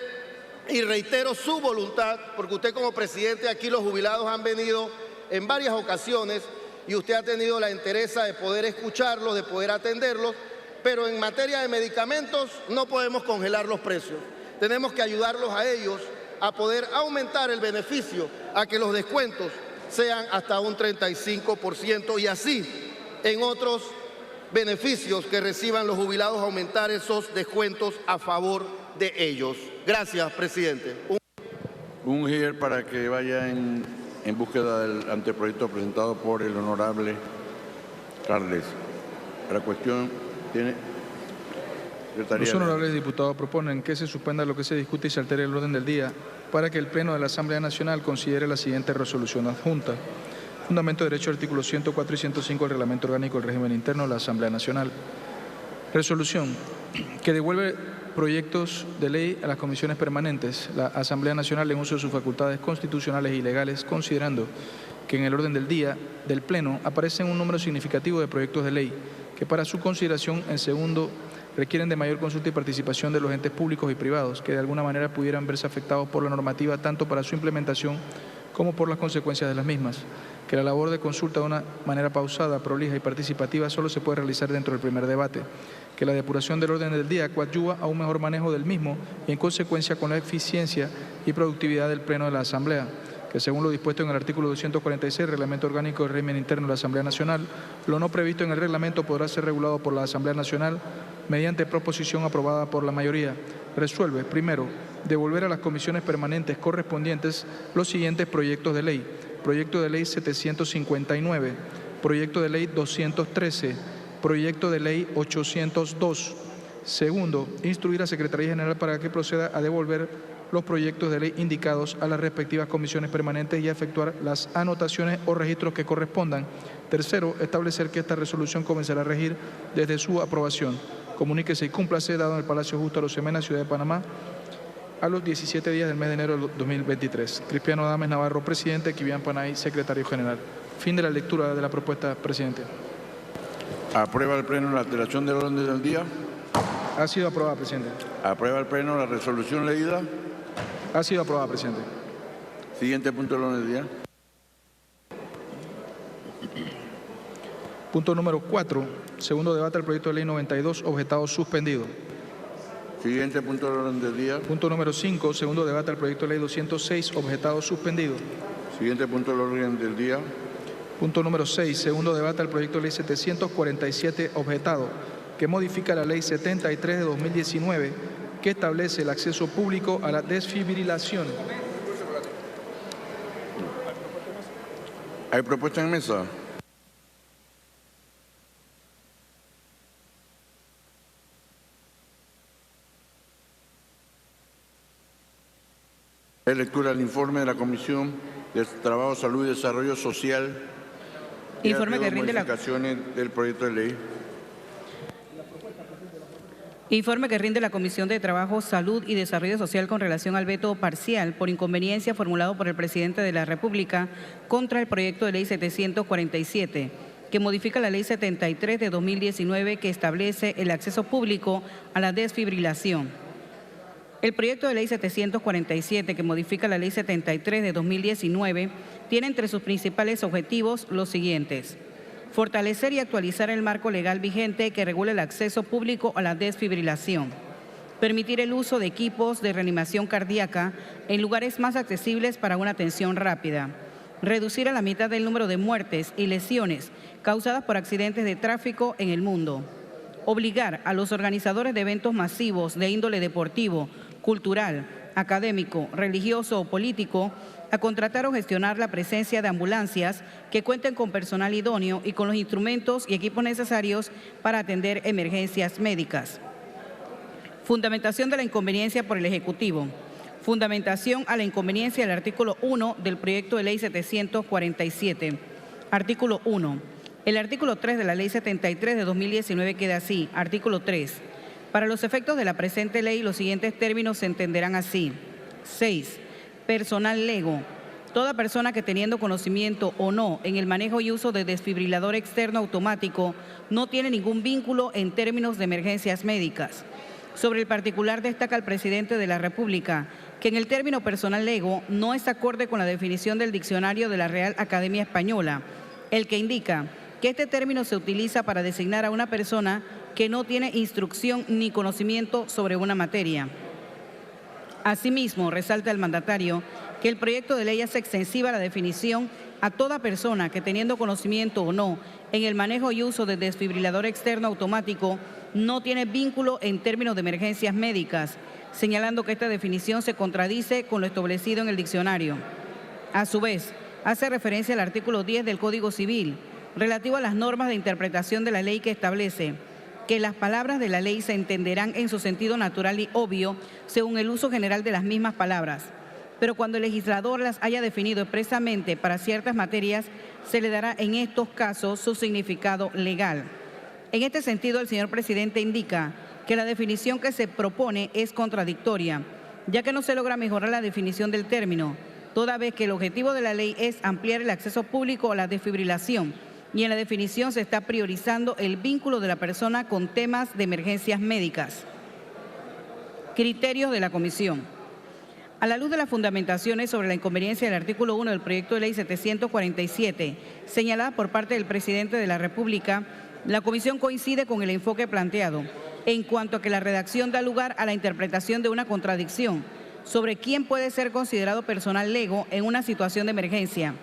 y reitero su voluntad, porque usted como presidente, aquí los jubilados han venido en varias ocasiones y usted ha tenido la entereza de poder escucharlos, de poder atenderlos, pero en materia de medicamentos no podemos congelar los precios. Tenemos que ayudarlos a ellos a poder aumentar el beneficio, a que los descuentos sean hasta un 35% y así en otros beneficios que reciban los jubilados aumentar esos descuentos a favor de ellos. Gracias, presidente. Un GIER para que vaya en búsqueda del anteproyecto presentado por el honorable Carles. La cuestión tiene... Los honorables diputados proponen que se suspenda lo que se discute y se altere el orden del día para que el Pleno de la Asamblea Nacional considere la siguiente resolución adjunta. Fundamento de derecho, artículos 104 y 105 del Reglamento Orgánico del Régimen Interno de la Asamblea Nacional. Resolución que devuelve proyectos de ley a las comisiones permanentes. La Asamblea Nacional, en uso de sus facultades constitucionales y legales, considerando que en el orden del día del Pleno aparecen un número significativo de proyectos de ley que para su consideración en segundo requieren de mayor consulta y participación de los entes públicos y privados que de alguna manera pudieran verse afectados por la normativa tanto para su implementación como por las consecuencias de las mismas, que la labor de consulta de una manera pausada, prolija y participativa solo se puede realizar dentro del primer debate, que la depuración del orden del día coadyuva a un mejor manejo del mismo y en consecuencia con la eficiencia y productividad del Pleno de la Asamblea, que según lo dispuesto en el artículo 246 del Reglamento Orgánico del Régimen Interno de la Asamblea Nacional, lo no previsto en el reglamento podrá ser regulado por la Asamblea Nacional mediante proposición aprobada por la mayoría. Resuelve, primero, devolver a las comisiones permanentes correspondientes los siguientes proyectos de ley. Proyecto de ley 759, proyecto de ley 213, proyecto de ley 802. Segundo, instruir a Secretaría General para que proceda a devolver los proyectos de ley indicados a las respectivas comisiones permanentes y a efectuar las anotaciones o registros que correspondan. Tercero, establecer que esta resolución comenzará a regir desde su aprobación. Comuníquese y cúmplase dado en el Palacio Justo Arosemena, Ciudad de Panamá, a los 17 días del mes de enero del 2023. Cristiano Adames Navarro, presidente. Kivian Panay, secretario general. Fin de la lectura de la propuesta, presidente. ¿Aprueba el Pleno la alteración del orden del día? Ha sido aprobada, presidente. ¿Aprueba el Pleno la resolución leída? Ha sido aprobada, presidente. Siguiente punto del orden del día. Punto número 4. Segundo debate del proyecto de ley 92, objetado suspendido. Siguiente punto del orden del día. Punto número 5. Segundo debate del proyecto de ley 206, objetado suspendido. Siguiente punto del orden del día. Punto número 6. Segundo debate del proyecto de ley 747, objetado, que modifica la ley 73 de 2019, que establece el acceso público a la desfibrilación. ¿Hay propuesta en mesa? Lectura del informe de la Comisión de Trabajo, Salud y Desarrollo Social. Informe que rinde del proyecto de ley. Informe que rinde la Comisión de Trabajo, Salud y Desarrollo Social con relación al veto parcial por inconveniencia formulado por el presidente de la República contra el proyecto de ley 747, que modifica la ley 73 de 2019 que establece el acceso público a la desfibrilación. El proyecto de ley 747, que modifica la ley 73 de 2019, tiene entre sus principales objetivos los siguientes: fortalecer y actualizar el marco legal vigente que regula el acceso público a la desfibrilación, permitir el uso de equipos de reanimación cardíaca en lugares más accesibles para una atención rápida, reducir a la mitad el número de muertes y lesiones causadas por accidentes de tráfico en el mundo, obligar a los organizadores de eventos masivos de índole deportivo, cultural, académico, religioso o político a contratar o gestionar la presencia de ambulancias que cuenten con personal idóneo y con los instrumentos y equipos necesarios para atender emergencias médicas. Fundamentación de la inconveniencia por el Ejecutivo. Fundamentación a la inconveniencia del artículo 1 del proyecto de ley 747. Artículo 1. El artículo 3 de la ley 73 de 2019 queda así. Artículo 3. Para los efectos de la presente ley, los siguientes términos se entenderán así. 6. Personal lego. Toda persona que teniendo conocimiento o no en el manejo y uso de desfibrilador externo automático no tiene ningún vínculo en términos de emergencias médicas. Sobre el particular destaca el presidente de la República que en el término personal lego no es acorde con la definición del diccionario de la Real Academia Española, el que indica que este término se utiliza para designar a una persona que no tiene instrucción ni conocimiento sobre una materia. Asimismo, resalta el mandatario que el proyecto de ley hace extensiva la definición a toda persona que, teniendo conocimiento o no en el manejo y uso del desfibrilador externo automático, no tiene vínculo en términos de emergencias médicas, señalando que esta definición se contradice con lo establecido en el diccionario. A su vez, hace referencia al artículo 10 del Código Civil, relativo a las normas de interpretación de la ley, que establece que las palabras de la ley se entenderán en su sentido natural y obvio según el uso general de las mismas palabras, pero cuando el legislador las haya definido expresamente para ciertas materias, se le dará en estos casos su significado legal. En este sentido, el señor presidente indica que la definición que se propone es contradictoria, ya que no se logra mejorar la definición del término, toda vez que el objetivo de la ley es ampliar el acceso público a la desfibrilación, y en la definición se está priorizando el vínculo de la persona con temas de emergencias médicas. Criterios de la comisión. A la luz de las fundamentaciones sobre la inconveniencia del artículo 1 del proyecto de ley 747, señalada por parte del presidente de la República, la comisión coincide con el enfoque planteado, en cuanto a que la redacción da lugar a la interpretación de una contradicción sobre quién puede ser considerado personal lego en una situación de emergencia,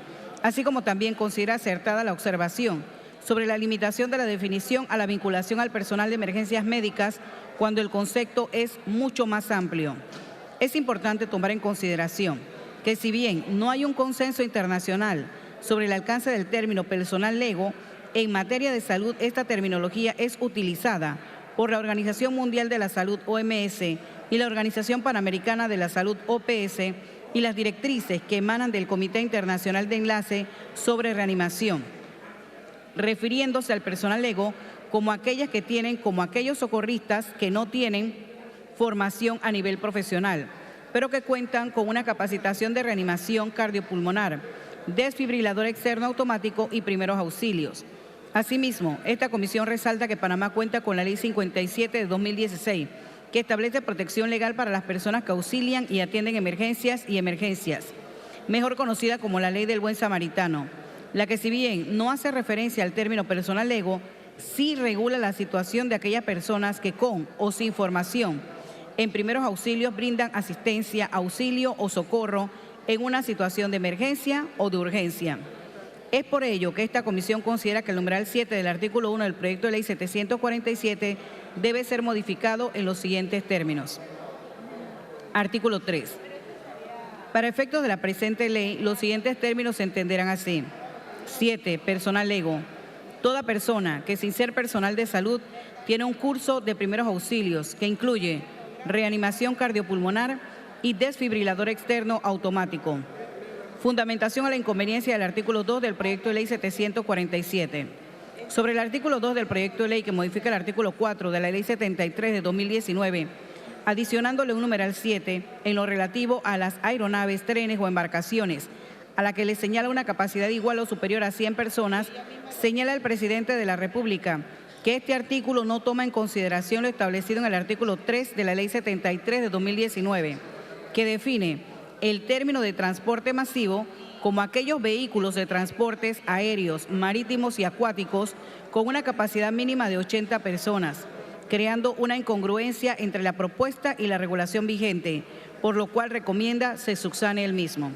así como también considera acertada la observación sobre la limitación de la definición a la vinculación al personal de emergencias médicas cuando el concepto es mucho más amplio. Es importante tomar en consideración que, si bien no hay un consenso internacional sobre el alcance del término personal lego, en materia de salud esta terminología es utilizada por la Organización Mundial de la Salud, OMS, y la Organización Panamericana de la Salud, OPS, y las directrices que emanan del Comité Internacional de Enlace sobre Reanimación, refiriéndose al personal lego como aquellas que tienen, como aquellos socorristas que no tienen formación a nivel profesional, pero que cuentan con una capacitación de reanimación cardiopulmonar, desfibrilador externo automático y primeros auxilios. Asimismo, esta comisión resalta que Panamá cuenta con la Ley 57 de 2016, que establece protección legal para las personas que auxilian y atienden emergencias, mejor conocida como la Ley del Buen Samaritano, la que, si bien no hace referencia al término personal lego, sí regula la situación de aquellas personas que, con o sin formación en primeros auxilios, brindan asistencia, auxilio o socorro en una situación de emergencia o de urgencia. Es por ello que esta comisión considera que el numeral 7 del artículo 1 del proyecto de ley 747 debe ser modificado en los siguientes términos. Artículo 3. Para efectos de la presente ley, los siguientes términos se entenderán así. 7. Personal lego. Toda persona que, sin ser personal de salud, tiene un curso de primeros auxilios que incluye reanimación cardiopulmonar y desfibrilador externo automático. Fundamentación a la inconveniencia del artículo 2 del proyecto de ley 747. Sobre el artículo 2 del proyecto de ley, que modifica el artículo 4 de la ley 73 de 2019, adicionándole un numeral 7 en lo relativo a las aeronaves, trenes o embarcaciones, a la que le señala una capacidad igual o superior a 100 personas, señala el presidente de la República que este artículo no toma en consideración lo establecido en el artículo 3 de la ley 73 de 2019, que define el término de transporte masivo como aquellos vehículos de transportes aéreos, marítimos y acuáticos con una capacidad mínima de 80 personas, creando una incongruencia entre la propuesta y la regulación vigente, por lo cual recomienda se subsane el mismo.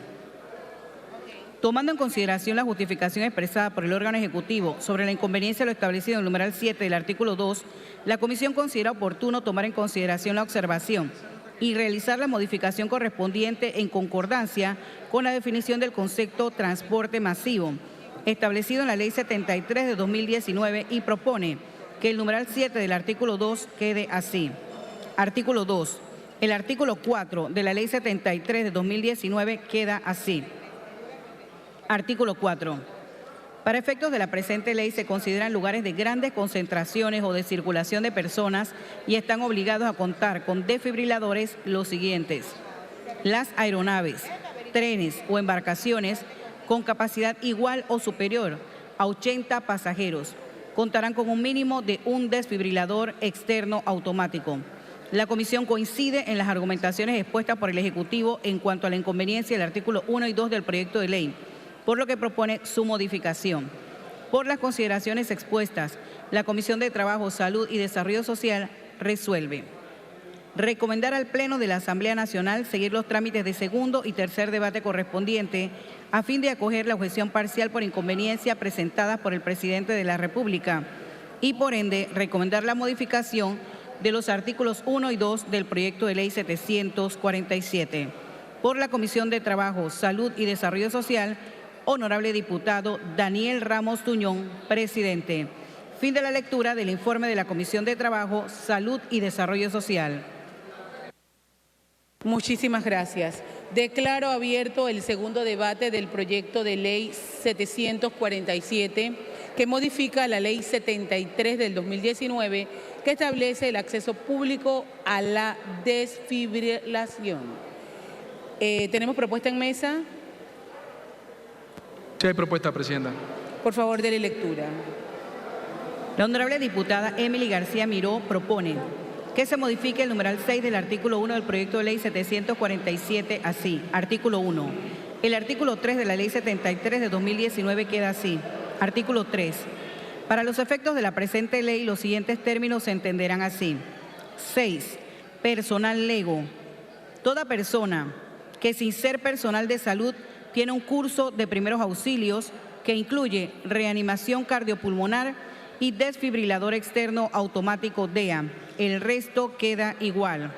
Tomando en consideración la justificación expresada por el órgano ejecutivo sobre la inconveniencia de lo establecido en el numeral 7 del artículo 2, la comisión considera oportuno tomar en consideración la observación y realizar la modificación correspondiente en concordancia con la definición del concepto transporte masivo, establecido en la Ley 73 de 2019, y propone que el numeral 7 del artículo 2 quede así. Artículo 2. El artículo 4 de la Ley 73 de 2019 queda así. Artículo 4. Para efectos de la presente ley se consideran lugares de grandes concentraciones o de circulación de personas y están obligados a contar con desfibriladores los siguientes: las aeronaves, trenes o embarcaciones con capacidad igual o superior a 80 pasajeros contarán con un mínimo de un desfibrilador externo automático. La comisión coincide en las argumentaciones expuestas por el Ejecutivo en cuanto a la inconveniencia del artículo 1 y 2 del proyecto de ley, por lo que propone su modificación. Por las consideraciones expuestas, la Comisión de Trabajo, Salud y Desarrollo Social resuelve recomendar al Pleno de la Asamblea Nacional seguir los trámites de segundo y tercer debate correspondiente a fin de acoger la objeción parcial por inconveniencia presentada por el presidente de la República y, por ende, recomendar la modificación de los artículos 1 y 2 del proyecto de ley 747. Por la Comisión de Trabajo, Salud y Desarrollo Social, honorable diputado Daniel Ramos Tuñón, presidente. Fin de la lectura del informe de la Comisión de Trabajo, Salud y Desarrollo Social. Muchísimas gracias. Declaro abierto el segundo debate del proyecto de ley 747, que modifica la ley 73 del 2019, que establece el acceso público a la desfibrilación. ¿Tenemos propuesta en mesa? Sí, hay propuesta, Presidenta. Por favor, dele lectura. La honorable diputada Emily García Miró propone que se modifique el numeral 6 del artículo 1 del proyecto de ley 747 así. Artículo 1. El artículo 3 de la ley 73 de 2019 queda así. Artículo 3. Para los efectos de la presente ley, los siguientes términos se entenderán así. 6. Personal lego. Toda persona que sin ser personal de salud tiene un curso de primeros auxilios que incluye reanimación cardiopulmonar y desfibrilador externo automático DEA. El resto queda igual.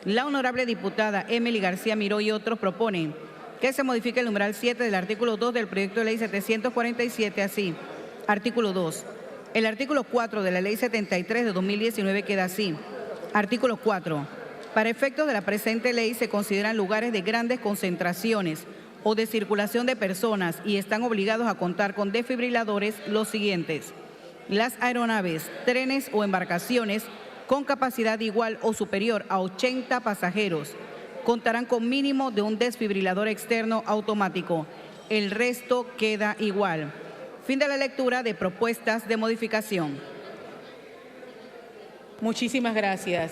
La honorable diputada Emily García Miró y otros proponen que se modifique el numeral 7 del artículo 2 del proyecto de ley 747 así. Artículo 2. El artículo 4 de la ley 73 de 2019 queda así. Artículo 4. Para efectos de la presente ley se consideran lugares de grandes concentraciones o de circulación de personas y están obligados a contar con desfibriladores los siguientes: las aeronaves, trenes o embarcaciones con capacidad igual o superior a 80 pasajeros contarán con mínimo de un desfibrilador externo automático. El resto queda igual. Fin de la lectura de propuestas de modificación. Muchísimas gracias.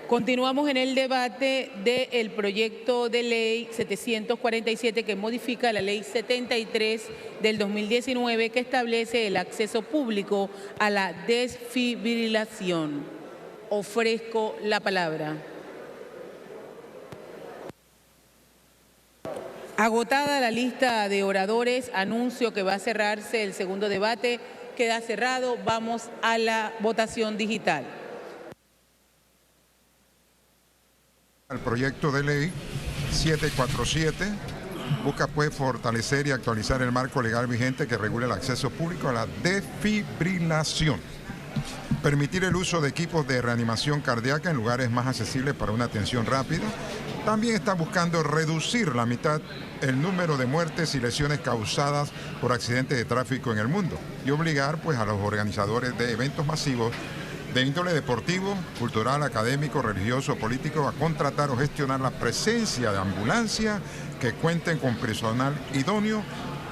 Continuamos en el debate del proyecto de ley 747 que modifica la ley 73 del 2019 que establece el acceso público a la desfibrilación. Ofrezco la palabra. Agotada la lista de oradores, anuncio que va a cerrarse el segundo debate. Queda cerrado. Vamos a la votación digital. El proyecto de ley 747 busca pues fortalecer y actualizar el marco legal vigente que regula el acceso público a la desfibrilación, permitir el uso de equipos de reanimación cardíaca en lugares más accesibles para una atención rápida. También está buscando reducir la mitad el número de muertes y lesiones causadas por accidentes de tráfico en el mundo y obligar pues a los organizadores de eventos masivos de índole deportivo, cultural, académico, religioso, político, a contratar o gestionar la presencia de ambulancia que cuenten con personal idóneo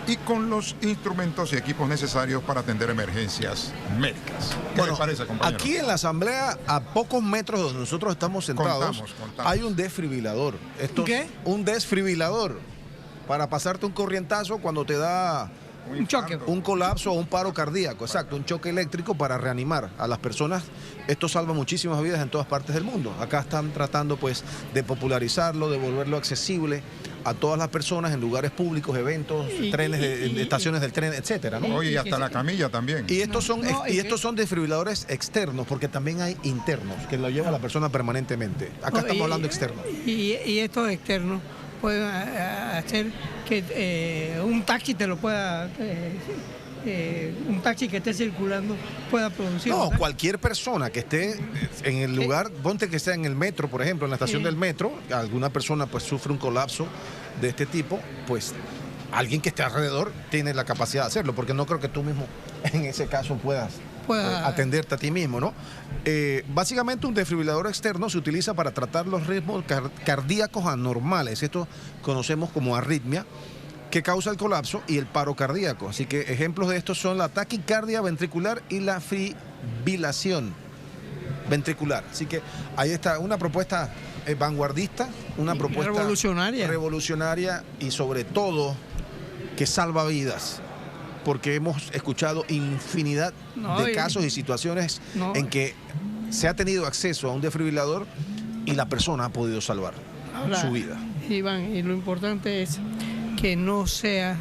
y con los instrumentos y equipos necesarios para atender emergencias médicas. ¿Qué les parece, compañero? Aquí en la Asamblea, a pocos metros donde nosotros estamos sentados, hay un desfibrilador. ¿Qué? Un desfibrilador para pasarte un corrientazo cuando te da un choque, un colapso o un paro cardíaco, exacto, un choque eléctrico para reanimar a las personas. Esto salva muchísimas vidas en todas partes del mundo. Acá están tratando pues de popularizarlo, de volverlo accesible a todas las personas en lugares públicos, eventos, trenes, estaciones del tren, etcétera, ¿no? Oye, y hasta la camilla también. Y estos son desfibriladores externos, porque también hay internos que lo lleva la persona permanentemente. Acá estamos hablando externos. Y estos externos pueden hacer que un taxi te lo pueda, un taxi que esté circulando pueda producir. No, cualquier persona que esté en el lugar, ponte que sea en el metro, por ejemplo, en la estación del metro, alguna persona pues sufre un colapso de este tipo, pues alguien que esté alrededor tiene la capacidad de hacerlo, porque no creo que tú mismo en ese caso puedas atenderte a ti mismo, ¿no? Básicamente un desfibrilador externo se utiliza para tratar los ritmos cardíacos anormales. Esto conocemos como arritmia, que causa el colapso y el paro cardíaco. Así que ejemplos de estos son la taquicardia ventricular y la fibrilación ventricular. Así que ahí está una propuesta vanguardista, una propuesta revolucionaria y sobre todo que salva vidas, porque hemos escuchado infinidad de casos y situaciones en que se ha tenido acceso a un desfibrilador y la persona ha podido salvar su vida. Iván, y lo importante es que no sea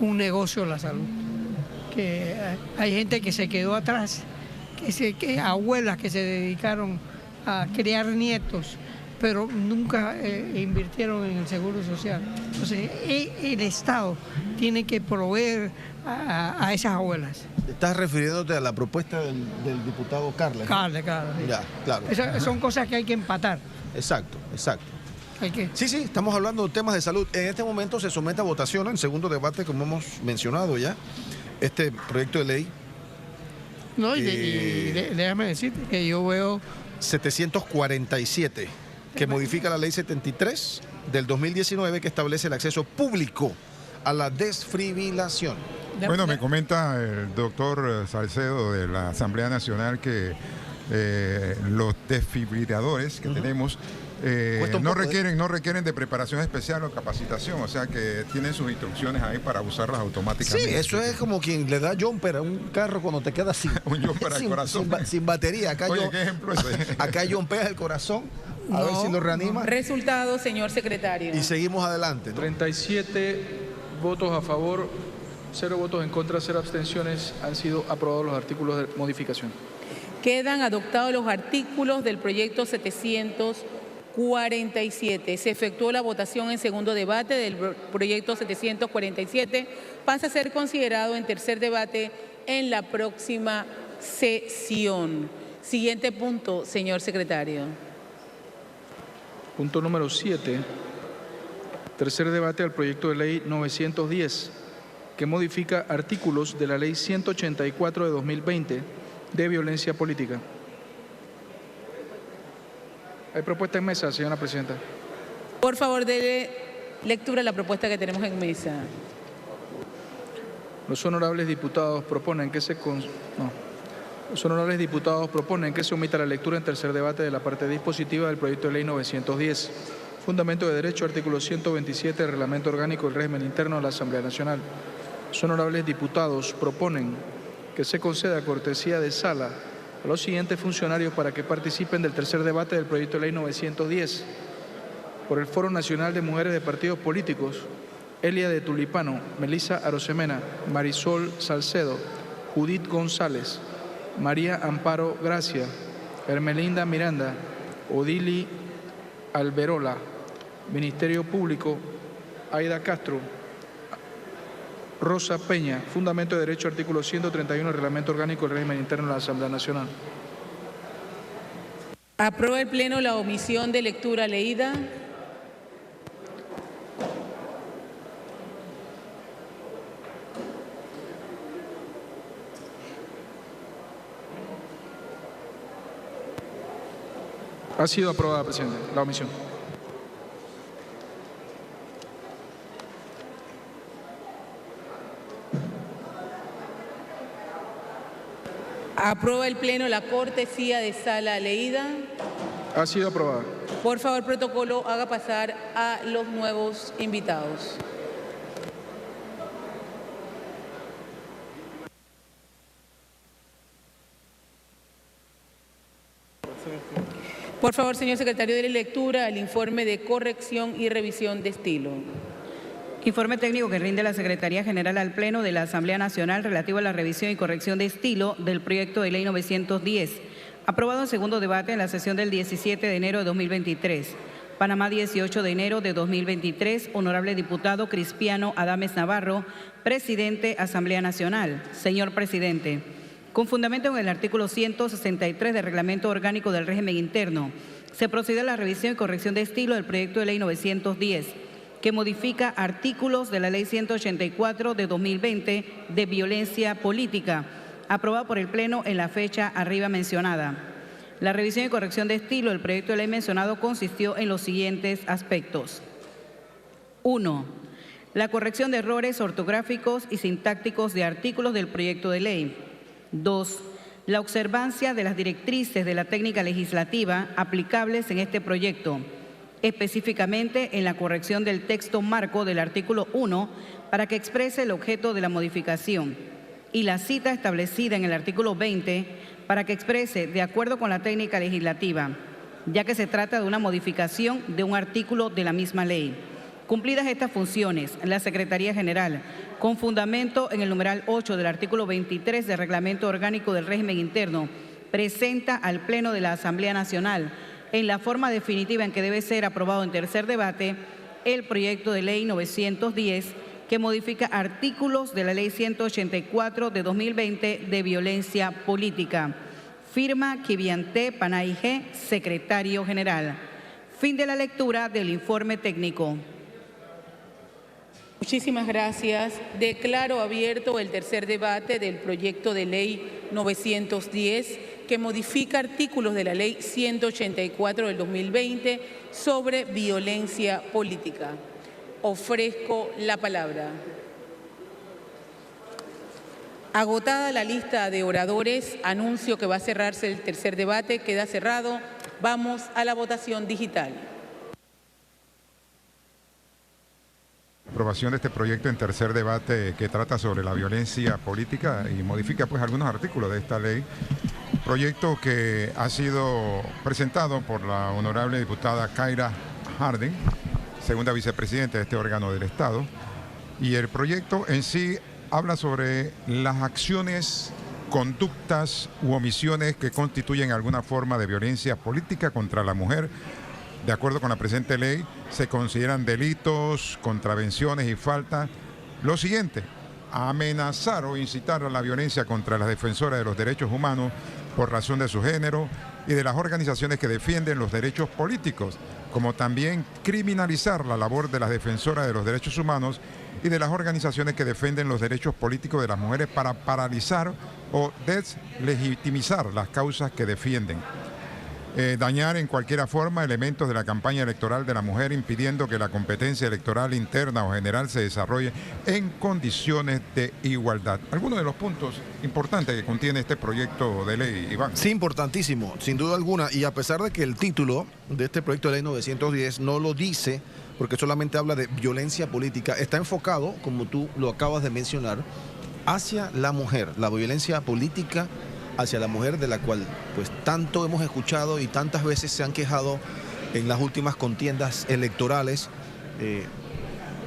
un negocio la salud. Que hay gente que se quedó atrás, abuelas que se dedicaron a criar nietos, pero nunca invirtieron en el seguro social. Entonces, el Estado tiene que proveer a esas abuelas. ¿Estás refiriéndote a la propuesta del diputado Carles? Carles. Ya, claro. Esas son cosas que hay que empatar. Exacto. Sí, estamos hablando de temas de salud. En este momento se somete a votación en segundo debate, como hemos mencionado ya, este proyecto de ley. No, déjame decirte que yo veo 747, que modifica la ley 73 del 2019, que establece el acceso público a la desfibrilación. Bueno, me comenta el doctor Salcedo de la Asamblea Nacional que los desfibriladores que tenemos no requieren de preparación especial o capacitación, o sea que tienen sus instrucciones ahí para usarlas automáticamente. Sí, eso es como quien le da jumper a un carro cuando te queda sin, un jumper al corazón. Sin batería. Acá Oye, ¿qué ejemplo es ese? Acá jumpeas el corazón, a ver si lo reanima. Resultado, señor secretario. Y seguimos adelante, ¿no? 37 votos a favor, 0 votos en contra, 0 abstenciones. Han sido aprobados los artículos de modificación. Quedan adoptados los artículos del proyecto 747. Se efectuó la votación en segundo debate del proyecto 747. Pasa a ser considerado en tercer debate en la próxima sesión. Siguiente punto, señor secretario. Punto número 7. Tercer debate al proyecto de ley 910, que modifica artículos de la ley 184 de 2020 de violencia política. Hay propuesta en mesa, señora presidenta. Por favor, dele lectura a la propuesta que tenemos en mesa. Los honorables diputados proponen que se omita la lectura en tercer debate de la parte dispositiva del proyecto de ley 910. Fundamento de derecho, artículo 127 del Reglamento Orgánico del Régimen Interno de la Asamblea Nacional. Los honorables diputados proponen que se conceda cortesía de sala a los siguientes funcionarios para que participen del tercer debate del proyecto de ley 910. Por el Foro Nacional de Mujeres de Partidos Políticos, Elia de Tulipano, Melissa Arosemena, Marisol Salcedo, Judith González, María Amparo Gracia, Hermelinda Miranda, Odili Alberola, Ministerio Público, Aida Castro, Rosa Peña. Fundamento de derecho, artículo 131 del Reglamento Orgánico del Régimen Interno de la Asamblea Nacional. ¿Aprueba el Pleno la omisión de lectura leída? Ha sido aprobada, presidente, la omisión. ¿Aprueba el Pleno la cortesía de sala leída? Ha sido aprobada. Por favor, protocolo, haga pasar a los nuevos invitados. Por favor, señor secretario, dele lectura al informe de corrección y revisión de estilo. Informe técnico que rinde la Secretaría General al Pleno de la Asamblea Nacional relativo a la revisión y corrección de estilo del proyecto de ley 910, aprobado en segundo debate en la sesión del 17 de enero de 2023. Panamá, 18 de enero de 2023. Honorable diputado Crispiano Adames Navarro, presidente, Asamblea Nacional. Señor presidente, con fundamento en el artículo 163 del Reglamento Orgánico del Régimen Interno, se procede a la revisión y corrección de estilo del proyecto de ley 910, que modifica artículos de la ley 184 de 2020 de violencia política, aprobada por el Pleno en la fecha arriba mencionada. La revisión y corrección de estilo del proyecto de ley mencionado consistió en los siguientes aspectos. 1. La corrección de errores ortográficos y sintácticos de artículos del proyecto de ley. 2. La observancia de las directrices de la técnica legislativa aplicables en este proyecto, específicamente en la corrección del texto marco del artículo 1 para que exprese el objeto de la modificación y la cita establecida en el artículo 20 para que exprese de acuerdo con la técnica legislativa, ya que se trata de una modificación de un artículo de la misma ley, Cumplidas estas funciones, la Secretaría General, con fundamento en el numeral 8 del artículo 23 del Reglamento Orgánico del Régimen Interno, presenta al Pleno de la Asamblea Nacional, en la forma definitiva en que debe ser aprobado en tercer debate, el proyecto de ley 910, que modifica artículos de la ley 184 de 2020 de violencia política. Firma Kivianté Panay G., Secretario General. Fin de la lectura del informe técnico. Muchísimas gracias. Declaro abierto el tercer debate del proyecto de ley 910, que modifica artículos de la ley 184 del 2020 sobre violencia política. Ofrezco la palabra. Agotada la lista de oradores, anuncio que va a cerrarse el tercer debate. Queda cerrado. Vamos a la votación digital. Aprobación de este proyecto en tercer debate que trata sobre la violencia política y modifica pues algunos artículos de esta ley. Proyecto que ha sido presentado por la honorable diputada Kaira Harding, segunda vicepresidenta de este órgano del Estado. Y el proyecto en sí habla sobre las acciones, conductas u omisiones que constituyen alguna forma de violencia política contra la mujer. De acuerdo con la presente ley, se consideran delitos, contravenciones y faltas lo siguiente: amenazar o incitar a la violencia contra las defensoras de los derechos humanos por razón de su género y de las organizaciones que defienden los derechos políticos, como también criminalizar la labor de las defensoras de los derechos humanos y de las organizaciones que defienden los derechos políticos de las mujeres para paralizar o deslegitimizar las causas que defienden. Dañar en cualquier forma elementos de la campaña electoral de la mujer, impidiendo que la competencia electoral interna o general se desarrolle en condiciones de igualdad. Algunos de los puntos importantes que contiene este proyecto de ley, Iván. Sí, importantísimo, sin duda alguna, y a pesar de que el título de este proyecto de ley 910 no lo dice, porque solamente habla de violencia política, está enfocado, como tú lo acabas de mencionar, hacia la mujer, la violencia política hacia la mujer, de la cual pues tanto hemos escuchado y tantas veces se han quejado en las últimas contiendas electorales,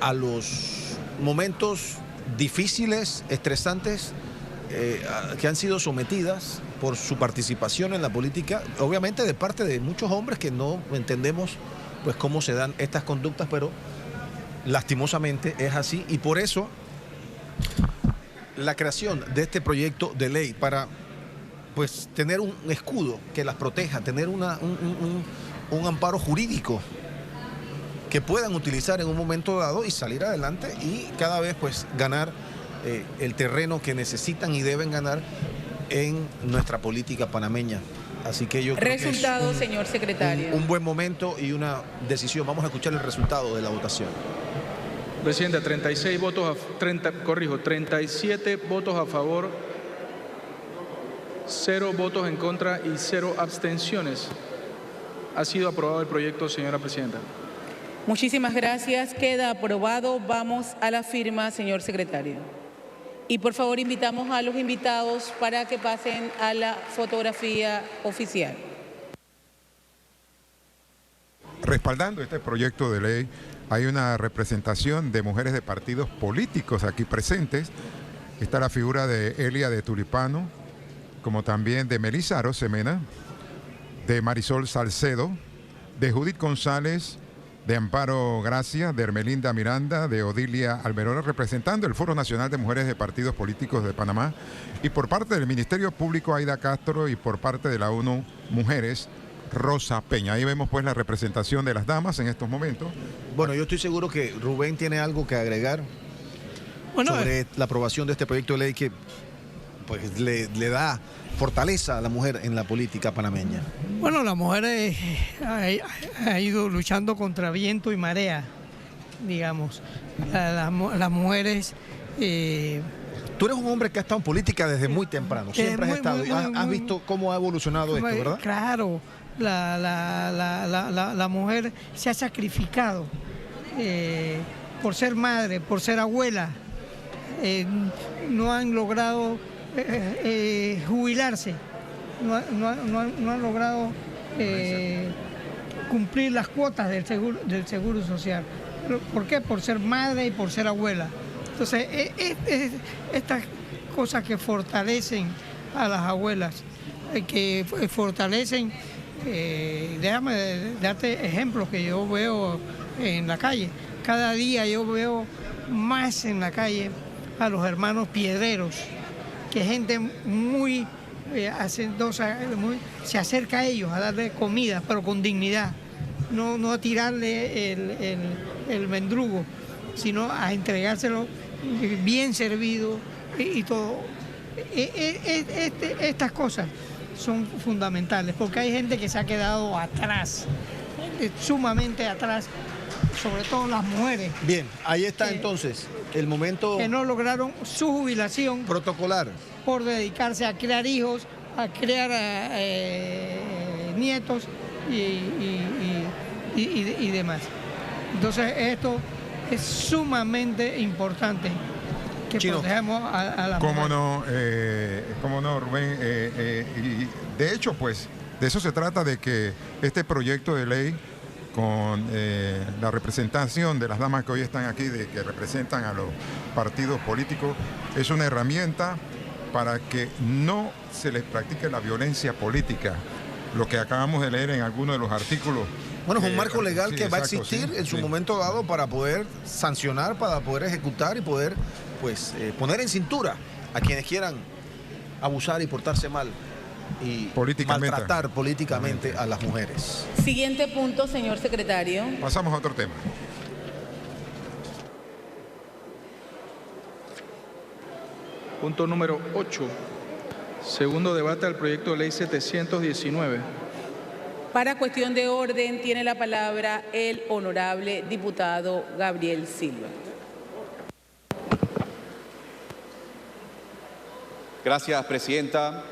a los momentos difíciles, estresantes, que han sido sometidas por su participación en la política, obviamente de parte de muchos hombres que no entendemos pues cómo se dan estas conductas, pero lastimosamente es así, y por eso la creación de este proyecto de ley para pues tener un escudo que las proteja, tener un amparo jurídico que puedan utilizar en un momento dado y salir adelante y cada vez pues ganar el terreno que necesitan y deben ganar en nuestra política panameña. Así que yo creo resultado, que es señor secretario. Un buen momento y una decisión. Vamos a escuchar el resultado de la votación. Presidenta, 37 votos a favor, 0 votos en contra y 0 abstenciones. Ha sido aprobado el proyecto, señora presidenta. Muchísimas gracias. Queda aprobado. Vamos a la firma, señor secretario. Y por favor invitamos a los invitados para que pasen a la fotografía oficial. Respaldando este proyecto de ley, hay una representación de mujeres de partidos políticos aquí presentes. Está la figura de Elia de Tulipano, como también de Melissa Arosemena, de Marisol Salcedo, de Judith González, de Amparo Gracia, de Hermelinda Miranda, de Odilia Alberola, representando el Foro Nacional de Mujeres de Partidos Políticos de Panamá, y por parte del Ministerio Público Aida Castro y por parte de la ONU Mujeres, Rosa Peña. Ahí vemos pues la representación de las damas en estos momentos. Bueno, yo estoy seguro que Rubén tiene algo que agregar sobre la aprobación de este proyecto de ley que pues le da fortaleza a la mujer en la política panameña. Bueno, la mujer ha ido luchando contra viento y marea, digamos. Las mujeres... Tú eres un hombre que ha estado en política desde muy temprano, siempre has estado. Has visto cómo ha evolucionado esto, ¿verdad? Claro, la mujer se ha sacrificado por ser madre, por ser abuela. No han logrado jubilarse, no han logrado cumplir las cuotas del seguro social. ¿Por qué? Por ser madre y por ser abuela. Entonces, estas cosas que fortalecen a las abuelas, que fortalecen, déjame darte ejemplos que yo veo en la calle. Cada día yo veo más en la calle a los hermanos piedreros, que gente muy hacendosa, se acerca a ellos a darle comida, pero con dignidad. No a tirarle el mendrugo, sino a entregárselo bien servido y todo. Estas cosas son fundamentales, porque hay gente que se ha quedado atrás, sumamente atrás, sobre todo las mujeres. Bien, ahí está entonces el momento que no lograron su jubilación protocolar por dedicarse a criar hijos, a criar nietos y demás. Entonces esto es sumamente importante, que protejamos a las mujeres. Cómo no, Rubén. Y de hecho, pues, de eso se trata, de que este proyecto de ley, con la representación de las damas que hoy están aquí, que representan a los partidos políticos, es una herramienta para que no se les practique la violencia política, lo que acabamos de leer en algunos de los artículos. Bueno, es un marco legal sí, que va a exacto, existir sí, en su sí. momento dado para poder sancionar, para poder ejecutar y poder pues poner en cintura a quienes quieran abusar y portarse mal y maltratar políticamente a las mujeres. Siguiente punto, señor secretario. Pasamos a otro tema. Punto número 8. Segundo debate del proyecto de ley 719. Para cuestión de orden, tiene la palabra el honorable diputado Gabriel Silva. Gracias, presidenta.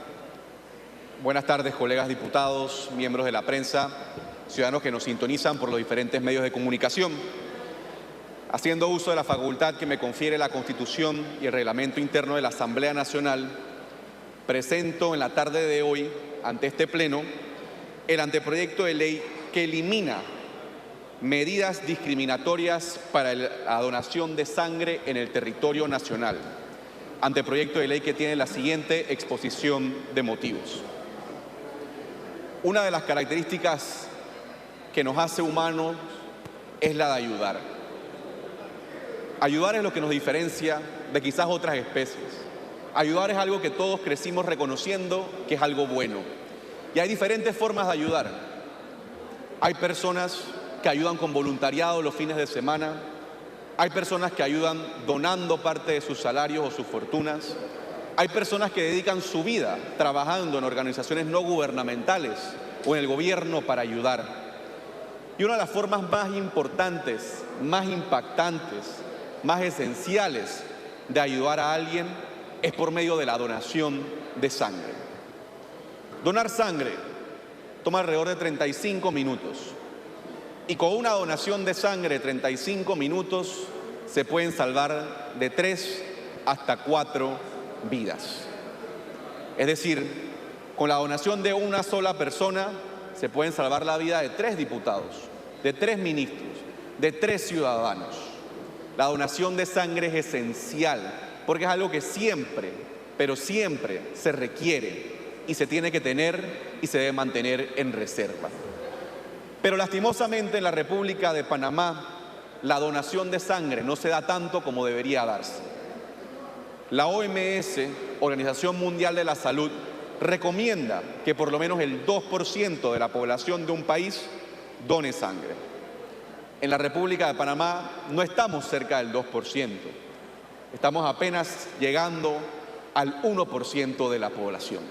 Buenas tardes, colegas diputados, miembros de la prensa, ciudadanos que nos sintonizan por los diferentes medios de comunicación. Haciendo uso de la facultad que me confiere la Constitución y el reglamento interno de la Asamblea Nacional, presento en la tarde de hoy, ante este Pleno, el anteproyecto de ley que elimina medidas discriminatorias para la donación de sangre en el territorio nacional. Anteproyecto de ley que tiene la siguiente exposición de motivos. Una de las características que nos hace humanos es la de ayudar. Ayudar es lo que nos diferencia de quizás otras especies. Ayudar es algo que todos crecimos reconociendo que es algo bueno. Y hay diferentes formas de ayudar. Hay personas que ayudan con voluntariado los fines de semana. Hay personas que ayudan donando parte de sus salarios o sus fortunas. Hay personas que dedican su vida trabajando en organizaciones no gubernamentales o en el gobierno para ayudar. Y una de las formas más importantes, más impactantes, más esenciales de ayudar a alguien es por medio de la donación de sangre. Donar sangre toma alrededor de 35 minutos. Y con una donación de sangre de 35 minutos se pueden salvar de 3 hasta 4 vidas. Es decir, con la donación de una sola persona se pueden salvar la vida de 3 diputados, de 3 ministros, de 3 ciudadanos. La donación de sangre es esencial porque es algo que siempre, pero siempre se requiere y se tiene que tener y se debe mantener en reserva. Pero lastimosamente en la República de Panamá la donación de sangre no se da tanto como debería darse. La OMS, Organización Mundial de la Salud, recomienda que por lo menos el 2% de la población de un país done sangre. En la República de Panamá no estamos cerca del 2%, estamos apenas llegando al 1% de la población.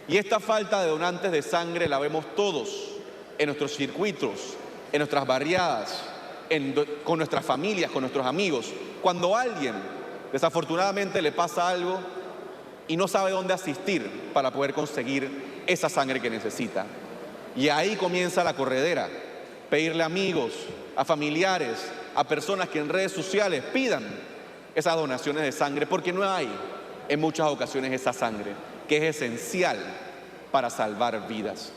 Y esta falta de donantes de sangre la vemos todos en nuestros circuitos, en nuestras barriadas, con nuestras familias, con nuestros amigos. Cuando a alguien desafortunadamente le pasa algo y no sabe dónde asistir para poder conseguir esa sangre que necesita. Y ahí comienza la corredera, pedirle a amigos, a familiares, a personas que en redes sociales pidan esas donaciones de sangre, porque no hay en muchas ocasiones esa sangre, que es esencial para salvar vidas.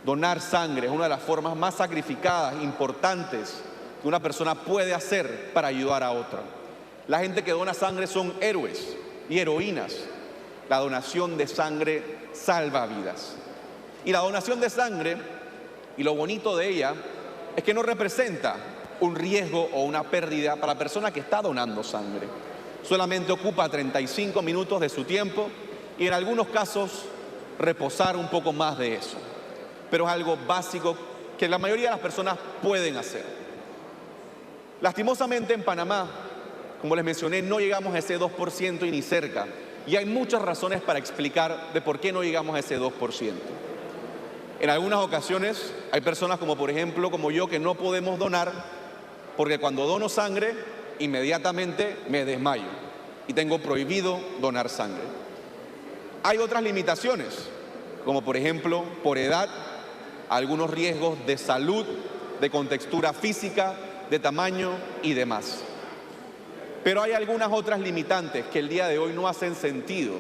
Donar sangre es una de las formas más sacrificadas, importantes que una persona puede hacer para ayudar a otra. La gente que dona sangre son héroes y heroínas. La donación de sangre salva vidas. Y la donación de sangre, y lo bonito de ella, es que no representa un riesgo o una pérdida para la persona que está donando sangre. Solamente ocupa 35 minutos de su tiempo y en algunos casos reposar un poco más de eso. Pero es algo básico que la mayoría de las personas pueden hacer. Lastimosamente en Panamá, como les mencioné, no llegamos a ese 2% y ni cerca. Y hay muchas razones para explicar de por qué no llegamos a ese 2%. En algunas ocasiones hay personas como por ejemplo como yo que no podemos donar porque cuando dono sangre inmediatamente me desmayo y tengo prohibido donar sangre. Hay otras limitaciones como por ejemplo por edad, algunos riesgos de salud, de contextura física, de tamaño y demás. Pero hay algunas otras limitantes que el día de hoy no hacen sentido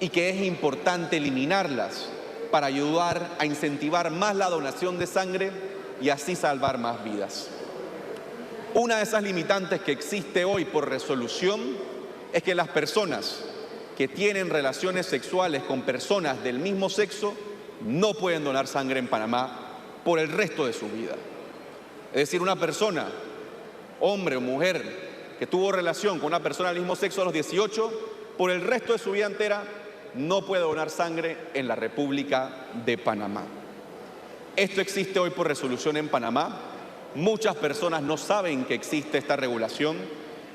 y que es importante eliminarlas para ayudar a incentivar más la donación de sangre y así salvar más vidas. Una de esas limitantes que existe hoy por resolución es que las personas que tienen relaciones sexuales con personas del mismo sexo no pueden donar sangre en Panamá por el resto de su vida. Es decir, una persona, hombre o mujer, que tuvo relación con una persona del mismo sexo a los 18, por el resto de su vida entera no puede donar sangre en la República de Panamá. Esto existe hoy por resolución en Panamá. Muchas personas no saben que existe esta regulación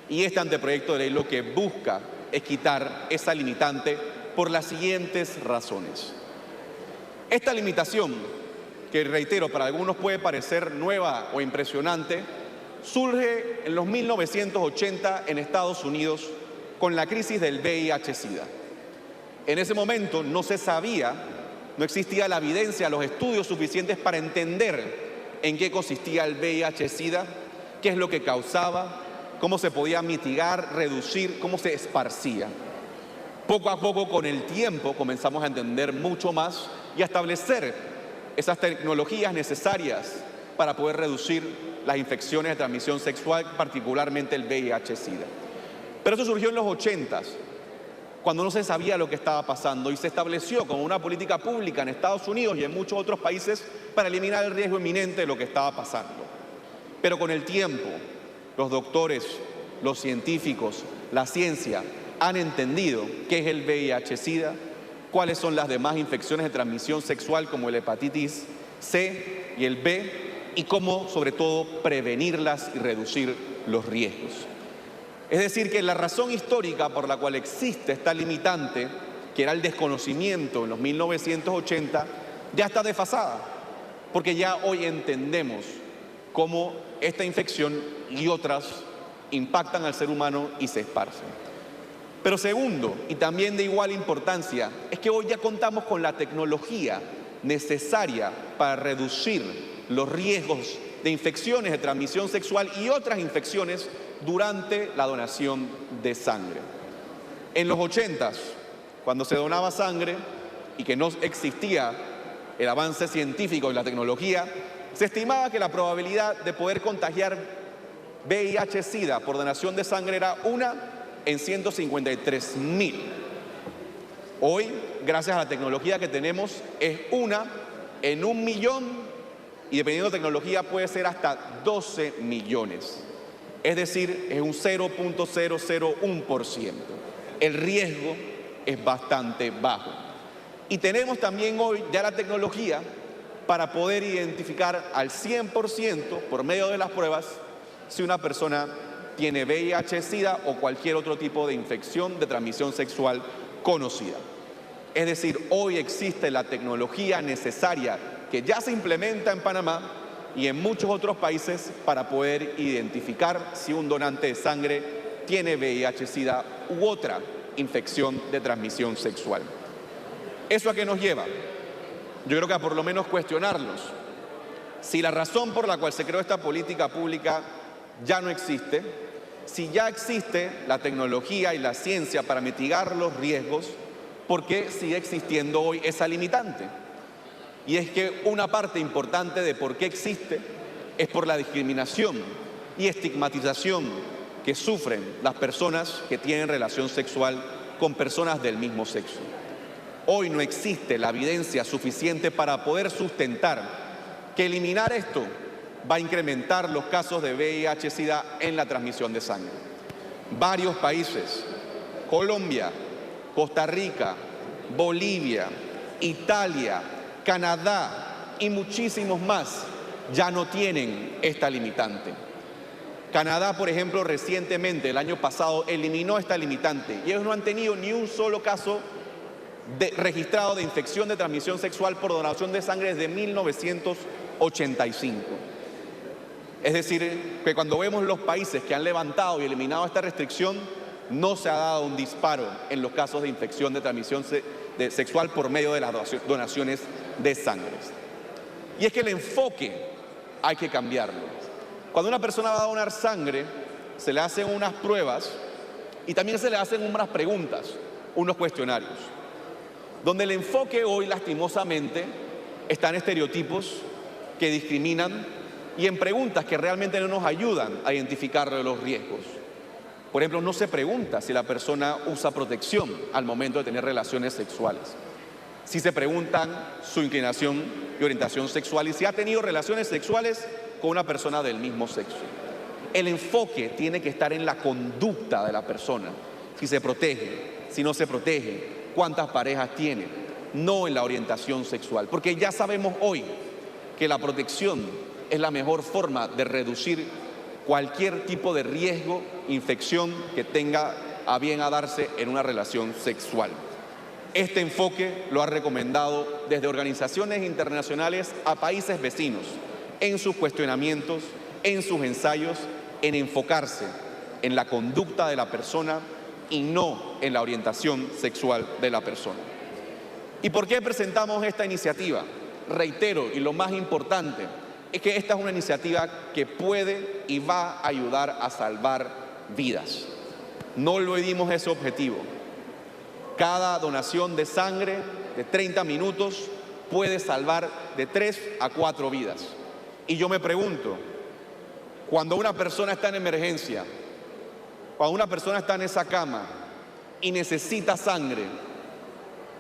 y este anteproyecto de ley lo que busca es quitar esa limitante por las siguientes razones. Esta limitación, que reitero, para algunos puede parecer nueva o impresionante, surge en los 1980 en Estados Unidos con la crisis del VIH-Sida. En ese momento no se sabía, no existía la evidencia, los estudios suficientes para entender en qué consistía el VIH-Sida, qué es lo que causaba, cómo se podía mitigar, reducir, cómo se esparcía. Poco a poco, con el tiempo, comenzamos a entender mucho más y a establecer esas tecnologías necesarias para poder reducir las infecciones de transmisión sexual, particularmente el VIH-Sida. Pero eso surgió en los 80s, cuando no se sabía lo que estaba pasando y se estableció como una política pública en Estados Unidos y en muchos otros países para eliminar el riesgo inminente de lo que estaba pasando. Pero con el tiempo, los doctores, los científicos, la ciencia han entendido qué es el VIH-Sida, cuáles son las demás infecciones de transmisión sexual como la hepatitis C y el B y cómo, sobre todo, prevenirlas y reducir los riesgos. Es decir, que la razón histórica por la cual existe esta limitante, que era el desconocimiento en los 1980, ya está desfasada, porque ya hoy entendemos cómo esta infección y otras impactan al ser humano y se esparcen. Pero segundo, y también de igual importancia, es que hoy ya contamos con la tecnología necesaria para reducir los riesgos de infecciones de transmisión sexual y otras infecciones durante la donación de sangre. En los 80s, cuando se donaba sangre y que no existía el avance científico y la tecnología, se estimaba que la probabilidad de poder contagiar VIH-Sida por donación de sangre era 1 en 153.000. Hoy, gracias a la tecnología que tenemos, es 1 en 1.000.000 y dependiendo de tecnología puede ser hasta 12 millones. Es decir, es un 0.001%. El riesgo es bastante bajo. Y tenemos también hoy ya la tecnología para poder identificar al 100% por medio de las pruebas si una persona tiene VIH-Sida o cualquier otro tipo de infección de transmisión sexual conocida. Es decir, hoy existe la tecnología necesaria que ya se implementa en Panamá y en muchos otros países para poder identificar si un donante de sangre tiene VIH-Sida u otra infección de transmisión sexual. ¿Eso a qué nos lleva? Yo creo que a por lo menos cuestionarnos si la razón por la cual se creó esta política pública ya no existe, si ya existe la tecnología y la ciencia para mitigar los riesgos, ¿por qué sigue existiendo hoy esa limitante? Y es que una parte importante de por qué existe es por la discriminación y estigmatización que sufren las personas que tienen relación sexual con personas del mismo sexo. Hoy no existe la evidencia suficiente para poder sustentar que eliminar esto va a incrementar los casos de VIH-Sida en la transmisión de sangre. Varios países, Colombia, Costa Rica, Bolivia, Italia, Canadá y muchísimos más ya no tienen esta limitante. Canadá, por ejemplo, recientemente, el año pasado, eliminó esta limitante y ellos no han tenido ni un solo caso registrado de infección de transmisión sexual por donación de sangre desde 1985. Es decir, que cuando vemos los países que han levantado y eliminado esta restricción, no se ha dado un disparo en los casos de infección de transmisión sexual por medio de las donaciones de sangre. Y es que el enfoque hay que cambiarlo. Cuando una persona va a donar sangre, se le hacen unas pruebas y también se le hacen unas preguntas, unos cuestionarios, donde el enfoque hoy, lastimosamente, está en estereotipos que discriminan y en preguntas que realmente no nos ayudan a identificar los riesgos. Por ejemplo, no se pregunta si la persona usa protección al momento de tener relaciones sexuales. Sí se preguntan su inclinación y orientación sexual y si ha tenido relaciones sexuales con una persona del mismo sexo. El enfoque tiene que estar en la conducta de la persona, si se protege, si no se protege, cuántas parejas tiene, no en la orientación sexual, porque ya sabemos hoy que la protección es la mejor forma de reducir cualquier tipo de riesgo, infección que tenga a bien a darse en una relación sexual. Este enfoque lo ha recomendado desde organizaciones internacionales a países vecinos, en sus cuestionamientos, en sus ensayos, en enfocarse en la conducta de la persona y no en la orientación sexual de la persona. ¿Y por qué presentamos esta iniciativa? Reitero, y lo más importante, es que esta es una iniciativa que puede y va a ayudar a salvar vidas. No olvidemos ese objetivo. Cada donación de sangre de 30 minutos puede salvar de 3 a 4 vidas. Y yo me pregunto, cuando una persona está en emergencia, cuando una persona está en esa cama y necesita sangre,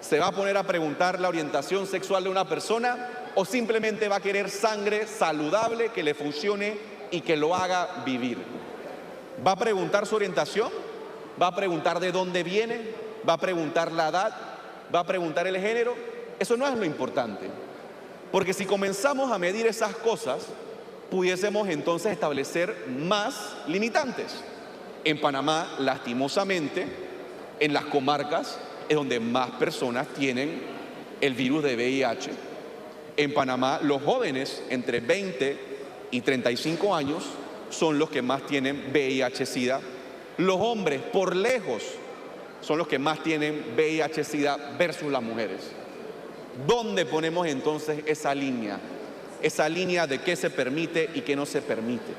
¿se va a poner a preguntar la orientación sexual de una persona o simplemente va a querer sangre saludable que le funcione y que lo haga vivir? ¿Va a preguntar su orientación? ¿Va a preguntar de dónde viene? ¿Va a preguntar la edad? ¿Va a preguntar el género? Eso no es lo importante. Porque si comenzamos a medir esas cosas, pudiésemos entonces establecer más limitantes. En Panamá, lastimosamente, en las comarcas es donde más personas tienen el virus de VIH. En Panamá, los jóvenes entre 20 y 35 años son los que más tienen VIH-Sida. Los hombres, por lejos, son los que más tienen VIH-Sida versus las mujeres. ¿Dónde ponemos entonces esa línea? Esa línea de qué se permite y qué no se permite.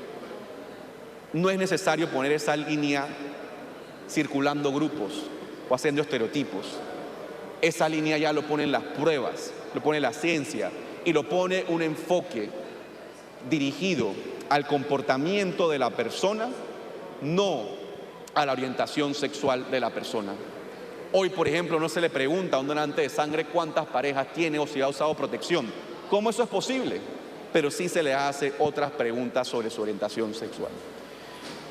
No es necesario poner esa línea circulando grupos o haciendo estereotipos. Esa línea ya lo ponen las pruebas, lo pone la ciencia y lo pone un enfoque dirigido al comportamiento de la persona, no a la orientación sexual de la persona. Hoy, por ejemplo, no se le pregunta a un donante de sangre cuántas parejas tiene o si ha usado protección. ¿Cómo eso es posible? Pero sí se le hace otras preguntas sobre su orientación sexual.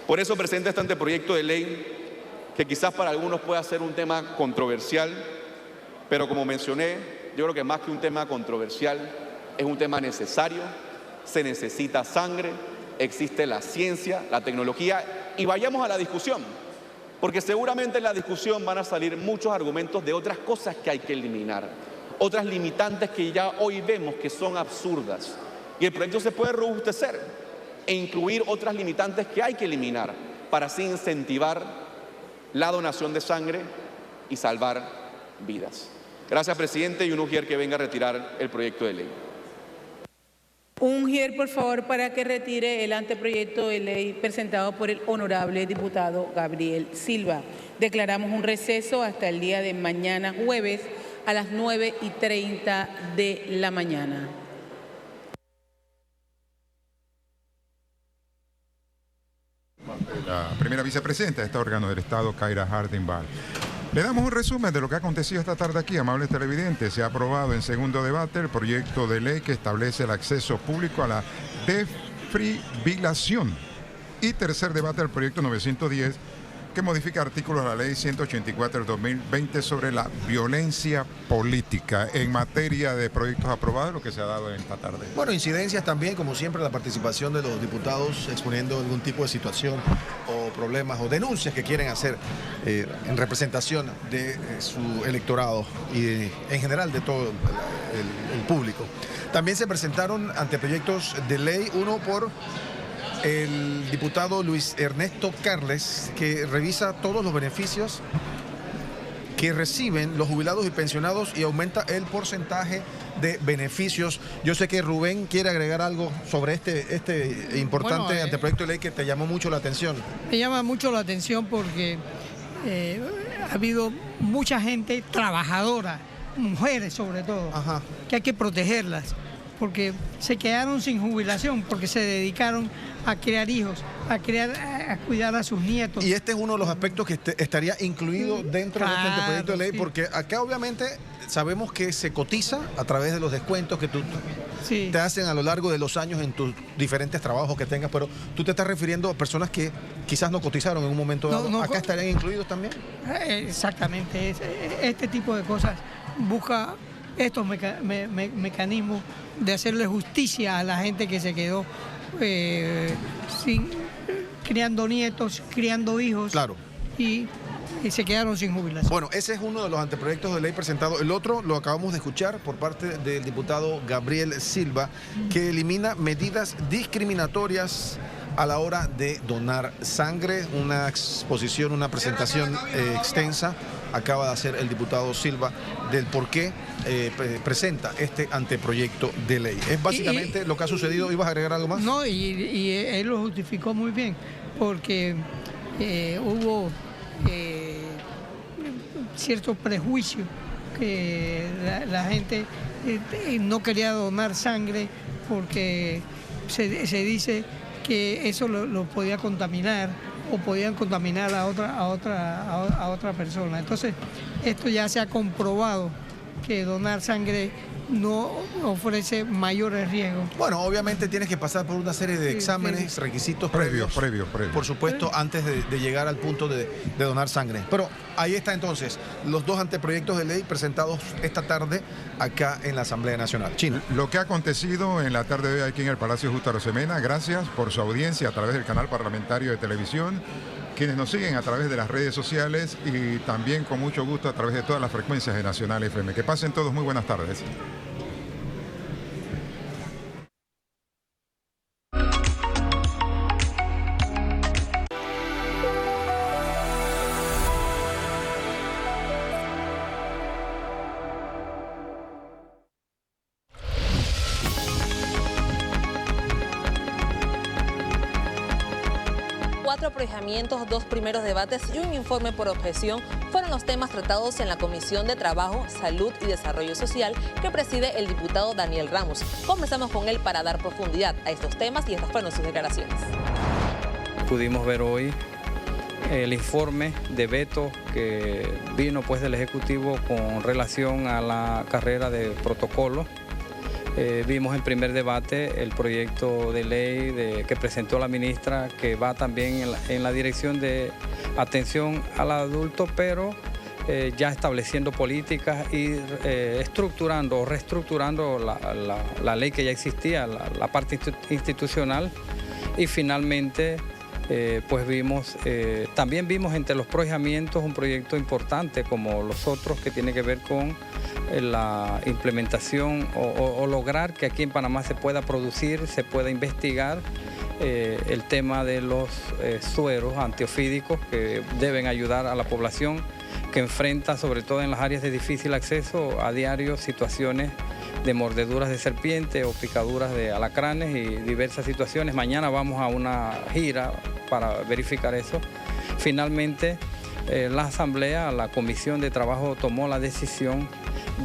Por eso presenta este anteproyecto de ley que quizás para algunos pueda ser un tema controversial, pero como mencioné, yo creo que más que un tema controversial, es un tema necesario, se necesita sangre, existe la ciencia, la tecnología, y vayamos a la discusión, porque seguramente en la discusión van a salir muchos argumentos de otras cosas que hay que eliminar, otras limitantes que ya hoy vemos que son absurdas, y el proyecto se puede robustecer e incluir otras limitantes que hay que eliminar para así incentivar la donación de sangre y salvar vidas. Gracias, presidente, y un ujier que venga a retirar el proyecto de ley. Un ujier, por favor, para que retire el anteproyecto de ley presentado por el honorable diputado Gabriel Silva. Declaramos un receso hasta el día de mañana, jueves, a las 9:30 de la mañana. primera vicepresidenta de este órgano del Estado, Kaira Harding-Ball. Le damos un resumen de lo que ha acontecido esta tarde aquí, amables televidentes. Se ha aprobado en segundo debate el proyecto de ley que establece el acceso público a la defibrilación. Y tercer debate, el proyecto 910, que modifica artículos de la ley 184 del 2020 sobre la violencia política. En materia de proyectos aprobados, lo que se ha dado en esta tarde. Bueno, incidencias también, como siempre, la participación de los diputados exponiendo algún tipo de situación o problemas o denuncias que quieren hacer en representación de su electorado y en general de todo el público. También se presentaron anteproyectos de ley, uno por el diputado Luis Ernesto Carles, que revisa todos los beneficios que reciben los jubilados y pensionados y aumenta el porcentaje de beneficios. Yo sé que Rubén quiere agregar algo sobre este importante anteproyecto de ley que te llamó mucho la atención. Me llama mucho la atención porque ha habido mucha gente trabajadora, mujeres sobre todo, que hay que protegerlas, porque se quedaron sin jubilación, porque se dedicaron a criar hijos, a cuidar a sus nietos. Y este es uno de los aspectos que estaría incluido dentro de este anteproyecto de ley, porque acá obviamente sabemos que se cotiza a través de los descuentos que te hacen a lo largo de los años en tus diferentes trabajos que tengas, pero tú te estás refiriendo a personas que quizás no cotizaron en un momento dado. ¿Acá estarían incluidos también? Exactamente, este tipo de cosas busca estos mecanismos de hacerle justicia a la gente que se quedó criando nietos, criando hijos. Claro. Y se quedaron sin jubilación. Bueno, ese es uno de los anteproyectos de ley presentados. El otro lo acabamos de escuchar por parte del diputado Gabriel Silva, que elimina medidas discriminatorias a la hora de donar sangre. Una exposición, una presentación extensa acaba de hacer el diputado Silva del por qué presenta este anteproyecto de ley. Es básicamente lo que ha sucedido. ¿Ibas a agregar algo más? No, y él lo justificó muy bien, porque hubo cierto prejuicio que la gente no quería donar sangre porque se dice que eso lo podía contaminar o podían contaminar a otra persona. Entonces, esto ya se ha comprobado que donar sangre no ofrece mayores riesgos. Bueno, obviamente tienes que pasar por una serie de exámenes, requisitos previos. Por supuesto, antes de llegar al punto de donar sangre. Pero ahí está entonces los dos anteproyectos de ley presentados esta tarde acá en la Asamblea Nacional. Chino. Lo que ha acontecido en la tarde de hoy aquí en el Palacio Justo Arosemena, gracias por su audiencia a través del canal parlamentario de televisión, quienes nos siguen a través de las redes sociales y también con mucho gusto a través de todas las frecuencias de Nacional FM. Que pasen todos muy buenas tardes. Prohijamientos, 2 primeros debates y un informe por objeción fueron los temas tratados en la Comisión de Trabajo, Salud y Desarrollo Social que preside el diputado Daniel Ramos. Conversamos con él para dar profundidad a estos temas y estas fueron sus declaraciones. Pudimos ver hoy el informe de veto que vino pues del Ejecutivo con relación a la carrera de protocolo. Vimos en primer debate el proyecto de ley que presentó la ministra, que va también en la dirección de atención al adulto, pero ya estableciendo políticas y estructurando o reestructurando la ley que ya existía, la parte institucional. Y finalmente pues también vimos entre los prohijamientos un proyecto importante como los otros que tiene que ver con la implementación o lograr que aquí en Panamá se pueda producir, se pueda investigar el tema de los sueros antiofídicos que deben ayudar a la población que enfrenta, sobre todo en las áreas de difícil acceso, a diario situaciones de mordeduras de serpiente o picaduras de alacranes y diversas situaciones. Mañana vamos a una gira para verificar eso. Finalmente, la Asamblea, la Comisión de Trabajo tomó la decisión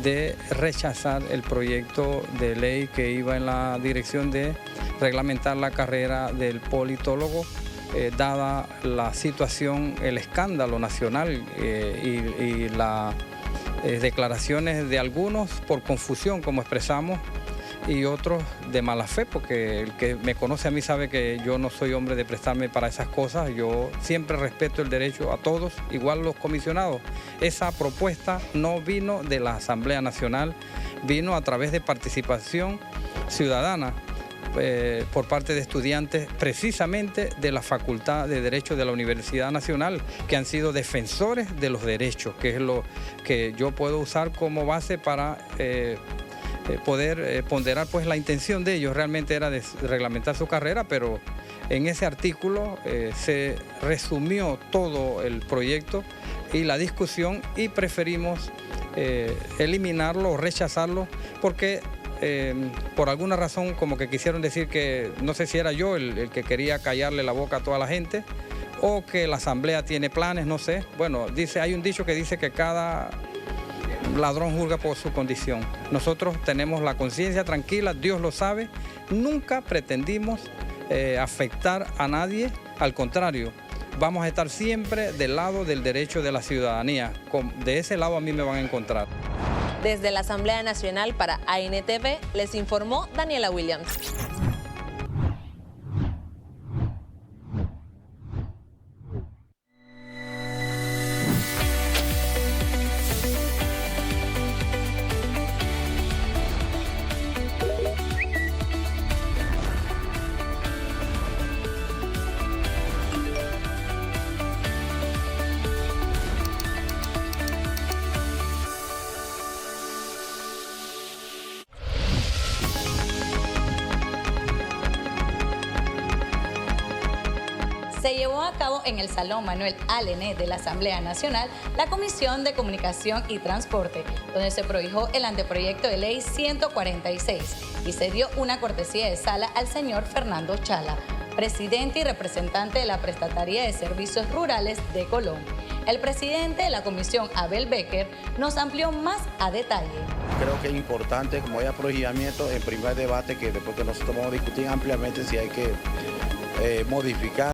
de rechazar el proyecto de ley que iba en la dirección de reglamentar la carrera del politólogo dada la situación, el escándalo nacional y las declaraciones de algunos por confusión, como expresamos, y otros de mala fe, porque el que me conoce a mí sabe que yo no soy hombre de prestarme para esas cosas. Yo siempre respeto el derecho a todos, igual los comisionados. Esa propuesta no vino de la Asamblea Nacional, vino a través de participación ciudadana por parte de estudiantes precisamente de la Facultad de Derecho de la Universidad Nacional, que han sido defensores de los derechos, que es lo que yo puedo usar como base para poder ponderar pues la intención de ellos. Realmente era de reglamentar su carrera, pero en ese artículo se resumió todo el proyecto y la discusión, y preferimos eliminarlo o rechazarlo porque por alguna razón como que quisieron decir que, no sé si era yo el que quería callarle la boca a toda la gente o que la Asamblea tiene planes, no sé. Bueno, hay un dicho que dice que cada ladrón juzga por su condición. Nosotros tenemos la conciencia tranquila, Dios lo sabe, nunca pretendimos afectar a nadie, al contrario, vamos a estar siempre del lado del derecho de la ciudadanía. De ese lado a mí me van a encontrar. Desde la Asamblea Nacional para ANTV les informó Daniela Williams. Se llevó a cabo en el Salón Manuel Alené de la Asamblea Nacional la Comisión de Comunicación y Transporte, donde se prohijó el anteproyecto de ley 146 y se dio una cortesía de sala al señor Fernando Chala, presidente y representante de la Prestataría de Servicios Rurales de Colón. El presidente de la comisión, Abel Becker, nos amplió más a detalle. Creo que es importante, como haya prohijamiento, en primer debate, que después que nosotros vamos a discutir ampliamente si hay que modificar